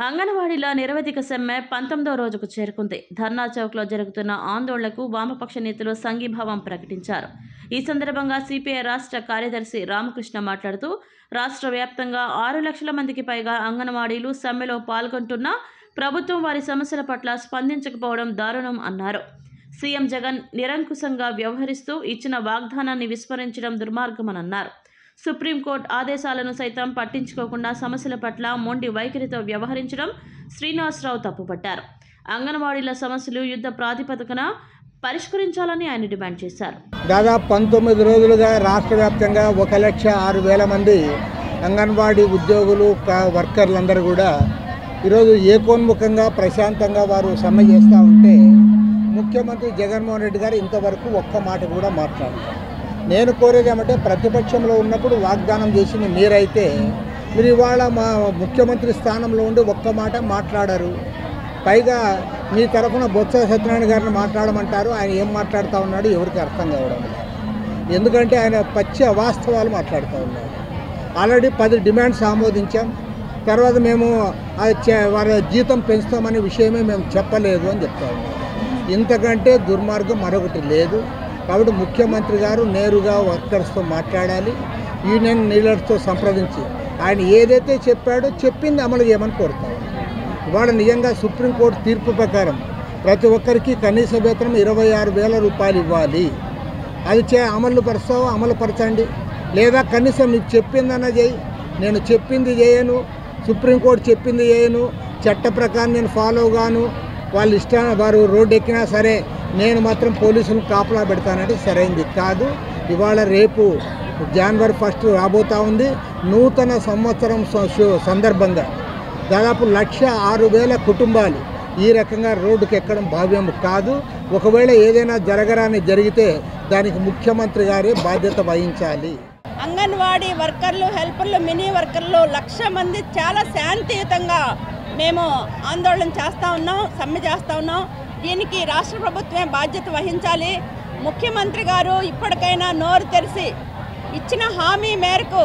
అంగన్వాడీల నిరవధిక సమ్మె 19వ రోజుకు చేరుకుంది. ధర్నా చౌక్లో జరుగుతున్న ఆందోళనకు వామపక్ష నేతలు సంఘీభావం ప్రకటించారు. ఈ సందర్భంగా సిపిఐ రాష్ట్ర కార్యదర్శి రామకృష్ణ మాట్లాడుతూ రాష్ట్ర వ్యాప్తంగా 6 లక్షల మందికి పైగా అంగన్వాడీలు సమ్మెలో పాల్గొంటున్నా ప్రభుత్వం వారి సమస్యల పట్ల స్పందించకపోవడం దారుణం అన్నారు. సీఎం జగన్ నిరంకుశంగా వ్యవహరిస్తూ ఇచ్చిన వాగ్దానాన్ని విస్మరించడం దుర్మార్గమన్నారు. సుప్రీంకోర్టు ఆదేశాలను సైతం పట్టించుకోకుండా సమస్యల పట్ల మొండి వైఖరితో వ్యవహరించడం శ్రీనివాసరావు తప్పుపట్టారు. అంగన్వాడీల సమస్యలు యుద్ధ ప్రాతిపదికన పరిష్కరించాలని ఆయన డిమాండ్ చేశారు. దాదాపు 19 రోజులుగా రాష్ట్ర వ్యాప్తంగా 1,06,000 మంది అంగన్వాడీ ఉద్యోగులు వర్కర్లందరూ కూడా ఈరోజు ఏకోన్ముఖంగా ప్రశాంతంగా వారు సమ్మె చేస్తూ ఉంటే ముఖ్యమంత్రి జగన్మోహన్ రెడ్డి గారు ఇంతవరకు ఒక్క మాట కూడా మాట్లాడారు. నేను కోరేది ఏమంటే ప్రతిపక్షంలో ఉన్నప్పుడు వాగ్దానం చేసింది మీరైతే మీరు ఇవాళ మా ముఖ్యమంత్రి స్థానంలో ఉండి ఒక్క మాట మాట్లాడరు. పైగా మీ తరఫున బొత్స సత్యనారాయణ గారిని మాట్లాడమంటారు. ఆయన ఏం మాట్లాడుతూ ఉన్నాడు ఎవరికి అర్థం కావడం లేదు. ఎందుకంటే ఆయన పచ్చి అవాస్తవాలు మాట్లాడుతూ ఉన్నారు. ఆల్రెడీ 10 డిమాండ్స్ ఆమోదించాం. తర్వాత మేము వారి జీతం పెంచుతామనే విషయమే మేము చెప్పలేదు అని చెప్తా ఉన్నాం. ఇంతకంటే దుర్మార్గం మరొకటి లేదు. కాబట్టి ముఖ్యమంత్రి గారు నేరుగా వర్కర్స్తో మాట్లాడాలి. యూనియన్ లీడర్స్తో సంప్రదించి ఆయన ఏదైతే చెప్పాడో చెప్పింది అమలు చేయమని కోరుతాం. ఇవాళ నిజంగా సుప్రీంకోర్టు తీర్పు ప్రకారం ప్రతి ఒక్కరికి కనీస వేతనం 26,000 రూపాయలు ఇవ్వాలి. అది అమలు పరచండి. లేదా కనీసం నీకు చెప్పిందన్న చేయి. నేను చెప్పింది చేయను, సుప్రీంకోర్టు చెప్పింది చేయను, చట్ట ప్రకారం నేను ఫాలో గాను, వాళ్ళు వారు రోడ్డు ఎక్కినా సరే నేను మాత్రం పోలీసులను కాపలా పెడతానంటే సరైనది కాదు. ఇవాళ రేపు జనవరి 1 రాబోతూ ఉంది. నూతన సంవత్సరం సందర్భంగా దాదాపు 1,06,000 కుటుంబాలు ఈ రకంగా రోడ్డుకి ఎక్కడం భావ్యం కాదు. ఒకవేళ ఏదైనా జరగరాని జరిగితే దానికి ముఖ్యమంత్రి గారే బాధ్యత వహించాలి. అంగన్వాడీ వర్కర్లు, హెల్పర్లు, మినీ వర్కర్లు 1,00,000 మంది చాలా శాంతియుతంగా మేము ఆందోళన చేస్తూ ఉన్నాం, సమ్మె చేస్తూ ఉన్నాం. దీనికి రాష్ట్ర ప్రభుత్వమే బాధ్యత వహించాలి. ముఖ్యమంత్రి గారు ఇప్పటికైనా నోరు తెరిచి ఇచ్చిన హామీ మేరకు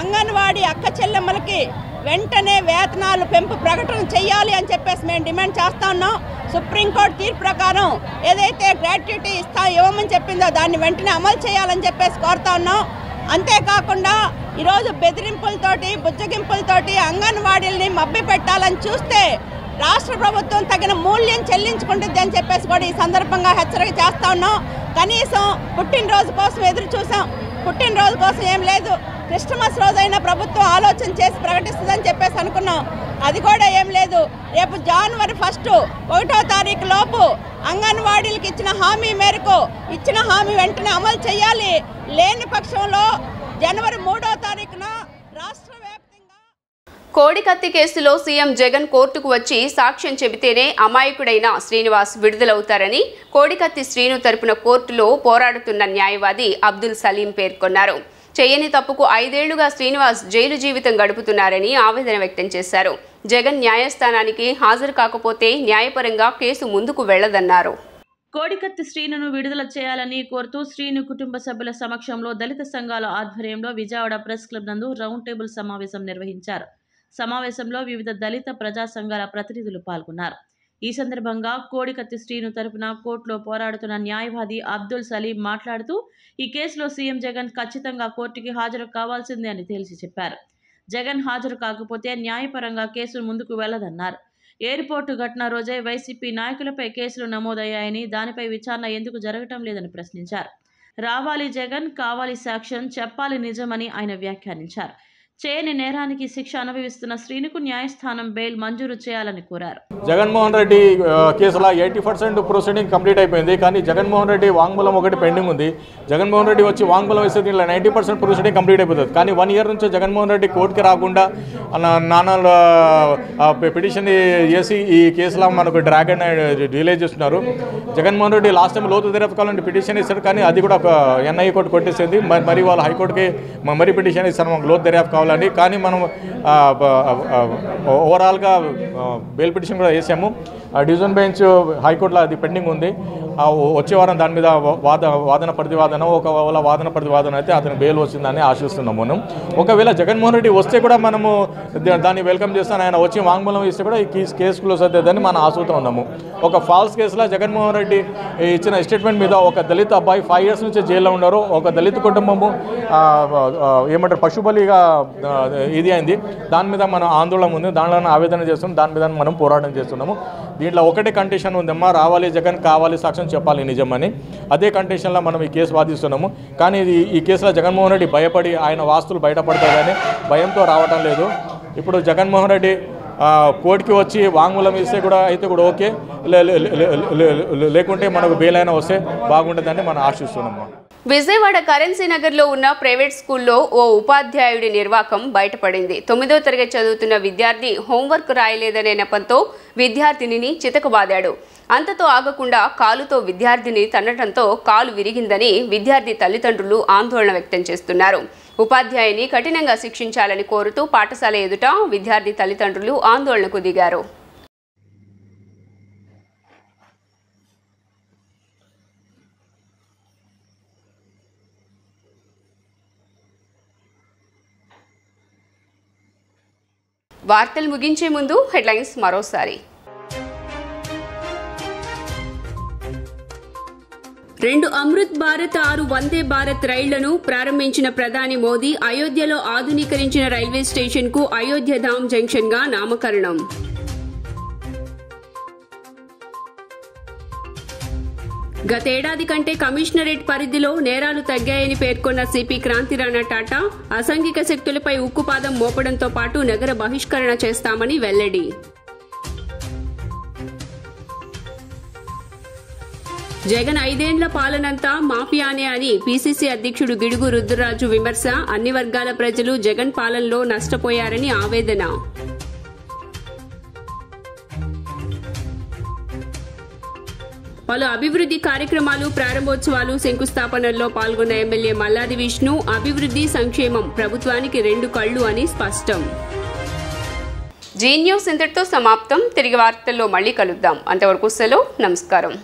అంగన్వాడీ అక్క చెల్లెమ్మలకి వెంటనే వేతనాలు పెంపు ప్రకటన చేయాలి అని చెప్పేసి మేము డిమాండ్ చేస్తూ ఉన్నాం. సుప్రీంకోర్టు తీర్పు ప్రకారం ఏదైతే గ్రాట్యుటీ ఇవ్వమని చెప్పిందో దాన్ని వెంటనే అమలు చేయాలని చెప్పేసి కోరుతా ఉన్నాం. అంతేకాకుండా ఈరోజు బెదిరింపులతోటి, బుజ్జగింపులతోటి అంగన్వాడీలని మభ్య పెట్టాలని చూస్తే రాష్ట్ర ప్రభుత్వం తగిన మూల్యం చెల్లించుకుంటుంది అని చెప్పేసి కూడా ఈ సందర్భంగా హెచ్చరిక చేస్తా ఉన్నాం. కనీసం పుట్టినరోజు కోసం ఎదురు చూసాం. పుట్టినరోజు కోసం ఏం లేదు, క్రిస్టమస్ రోజైనా ప్రభుత్వం ఆలోచన చేసి ప్రకటిస్తుందని చెప్పేసి అనుకున్నాం. అది కూడా ఏం లేదు. రేపు జనవరి 1వ తారీఖు లోపు అంగన్వాడీలకు ఇచ్చిన హామీ మేరకు ఇచ్చిన హామీ వెంటనే అమలు చేయాలి. లేని పక్షంలో జనవరి 3వ తారీఖున రాష్ట్ర వ్యాప్తంగా కోడికత్తి కేసులో సీఎం జగన్ కోర్టుకు వచ్చి సాక్ష్యం చెబితేనే అమాయకుడైన శ్రీనివాస్ విడుదలవుతారని కోడికత్తి శ్రీను తరపున కోర్టులో పోరాడుతున్న న్యాయవాది అబ్దుల్ సలీం పేర్కొన్నారు. చేయని తప్పుకు 5 ఏళ్లుగా శ్రీనివాస్ జైలు జీవితం గడుపుతున్నారని ఆవేదన వ్యక్తం చేశారు. జగన్ న్యాయస్థానానికి హాజరు కాకపోతే న్యాయపరంగా కేసు ముందుకు వెళ్లదన్నారు. కోడికత్తి శ్రీనును విడుదల చేయాలని కోరుతూ శ్రీను కుటుంబ సభ్యుల సమక్షంలో దళిత సంఘాల ఆధ్వర్యంలో విజయవాడ ప్రెస్ క్లబ్ నందు రౌండ్ టేబుల్ సమావేశం నిర్వహించారు. సమావేశంలో వివిధ దళిత ప్రజా సంఘాల ప్రతినిధులు పాల్గొన్నారు. ఈ సందర్భంగా కోడికత్తి శ్రీను తరపున కోర్టులో పోరాడుతున్న న్యాయవాది అబ్దుల్ సలీం మాట్లాడుతూ ఈ కేసులో సీఎం జగన్ ఖచ్చితంగా కోర్టుకి హాజరు కావాల్సిందే అని తేల్చి చెప్పారు. జగన్ హాజరు కాకపోతే న్యాయపరంగా కేసులు ముందుకు వెళ్లదన్నారు. ఎయిర్పోర్టు ఘటన రోజే వైసీపీ నాయకులపై కేసులు నమోదయ్యాయని, దానిపై విచారణ ఎందుకు జరగటం లేదని ప్రశ్నించారు. రావాలి జగన్, కావాలి సాక్ష్యం, చెప్పాలి నిజమని ఆయన వ్యాఖ్యానించారు. చేయని నేరానికి శిక్ష అనుభవిస్తున్న శ్రీనుకు న్యాయస్థానం బెయిల్ మంజూరు చేయాలని కోరారు. జగన్మోహన్ రెడ్డి కేసులో 80% ప్రొసీడింగ్ కంప్లీట్ అయిపోయింది. కానీ జగన్మోహన్ రెడ్డి వాంగ్మూలం ఒకటి పెండింగ్ ఉంది. జగన్మోహన్ రెడ్డి వచ్చి వాంగ్మూలం వేస్తే దీనిలో 90% ప్రొసీడింగ్ కంప్లీట్ అయిపోతుంది. కానీ 1 ఇయర్ నుంచి జగన్మోహన్ రెడ్డి కోర్టుకి రాకుండా నానా పిటిషన్ చేసి ఈ కేసులో మనకు డ్రాగ్ అండ్ డిలే చేస్తున్నారు. జగన్మోహన్ రెడ్డి లాస్ట్ టైం లోతు దర్యాప్తు కావాలంటే పిటిషన్ ఇస్తారు. కానీ అది కూడా ఎన్ఐఏ కోర్టు కొట్టేసింది. మరి వాళ్ళు హైకోర్టుకి మరీ పిటిషన్ ఇస్తారు మనకు లోతు దర్యాప్తు కావాలని. కానీ మనం ఓవరాల్గా బెయిల్ పిటిషన్ కూడా వేసాము. డివిజన్ బెంచ్ హైకోర్టులో అది పెండింగ్ ఉంది. వచ్చే వారం దాని మీద వాదన ప్రతివాదన, ఒకవేళ వాదన ప్రతివాదన అయితే అతను బెయిల్ వచ్చిందని ఆశిస్తున్నాం మనం. ఒకవేళ జగన్మోహన్ రెడ్డి వస్తే కూడా మనము దాన్ని వెల్కమ్ చేస్తాను, ఆయన వచ్చి వాంగ్మూలం ఇస్తే కూడా ఈ కేసు క్లోజ్ అవుతుందని మనం ఆశతో ఉన్నాము. ఒక ఫాల్స్ కేసులో జగన్మోహన్ రెడ్డి ఇచ్చిన స్టేట్మెంట్ మీద ఒక దళిత అబ్బాయి 5 years నుంచి జైల్లో ఉన్నారు. ఒక దళిత కుటుంబము ఏమంటారు పశుబలిగా ఇది అయింది. దాని మీద మనం ఆందోళన ఉంది, దానిలో ఆవేదన చేస్తున్నాం, దాని మీద మనం పోరాటం చేస్తున్నాము. దీంట్లో ఒకటే కండిషన్ ఉందమ్మా, రావాలి జగన్, కావాలి సాక్ష్యం చెప్పాలి నిజమని. అదే కండిషన్లో మనం ఈ కేసు వాదిస్తున్నాము. కానీ ఈ కేసులో జగన్మోహన్ రెడ్డి భయపడి ఆయన వాస్తులు బయటపడతాయని భయంతో రావటం లేదు. ఇప్పుడు జగన్మోహన్ రెడ్డి కోర్టుకి వచ్చి వాంగ్మూలం ఇస్తే కూడా అయితే కూడా ఓకే, లేకుంటే మనకు బెయిల్ అయినా వస్తే బాగుంటుందని మనం ఆశిస్తున్నాము. విజయవాడ కరెన్సీ నగర్లో ఉన్న ప్రైవేట్ స్కూల్లో ఓ ఉపాధ్యాయుడి నిర్వాకం బయటపడింది. 9వ తరగతి చదువుతున్న విద్యార్థి హోంవర్క్ రాయలేదనే నెపంతో విద్యార్థినిని చితకబాదాడు. అంతతో ఆగకుండా కాలుతో విద్యార్థిని తన్నడంతో కాలు విరిగిందని విద్యార్థి తల్లిదండ్రులు ఆందోళన వ్యక్తం చేస్తున్నారు. ఉపాధ్యాయుని కఠినంగా శిక్షించాలని కోరుతూ పాఠశాల ఎదుట విద్యార్థి తల్లిదండ్రులు ఆందోళనకు దిగారు. వార్తలు ముగించే ముందు హెడ్లైన్స్ మరోసారి. 2 అమృత్ భారత్ 6 వందే భారత్ రైళ్లను ప్రారంభించిన ప్రధాని మోదీ అయోధ్యలో ఆధునీకరించిన రైల్వే స్టేషన్ కు అయోధ్యధామ్ జంక్షన్ గా నామకరణం. గతేడాది కంటే కమిషనరేట్ పరిధిలో నేరాలు తగ్గాయని పేర్కొన్న సిపి క్రాంతిరాణా టాటా అసాంఘిక శక్తులపై ఉక్కుపాదం మోపడంతో పాటు నగర బహిష్కరణ చేస్తామని వెల్లడి. జగన్ 5 ఏళ్ల పాలనంతా మాఫియానే అని పీసీసీ అధ్యక్షుడు గిడుగు రుద్రరాజు విమర్శ. అన్ని వర్గాల ప్రజలు జగన్ పాలనలో నష్టపోయారని ఆవేదన. పలు అభివృద్ధి కార్యక్రమాలు, ప్రారంభోత్సవాలు, శంకుస్థాపనల్లో పాల్గొన్న ఎమ్మెల్యే మల్లాది విష్ణు. అభివృద్ధి, సంక్షేమం ప్రభుత్వానికి 2 కళ్లు అని స్పష్టం. జీ న్యూస్ ఇంతటితో సమాప్తం. తిరిగి వార్తల్లో మళ్ళీ కలుద్దాం. అంతవరకు సెలవు. నమస్కారం.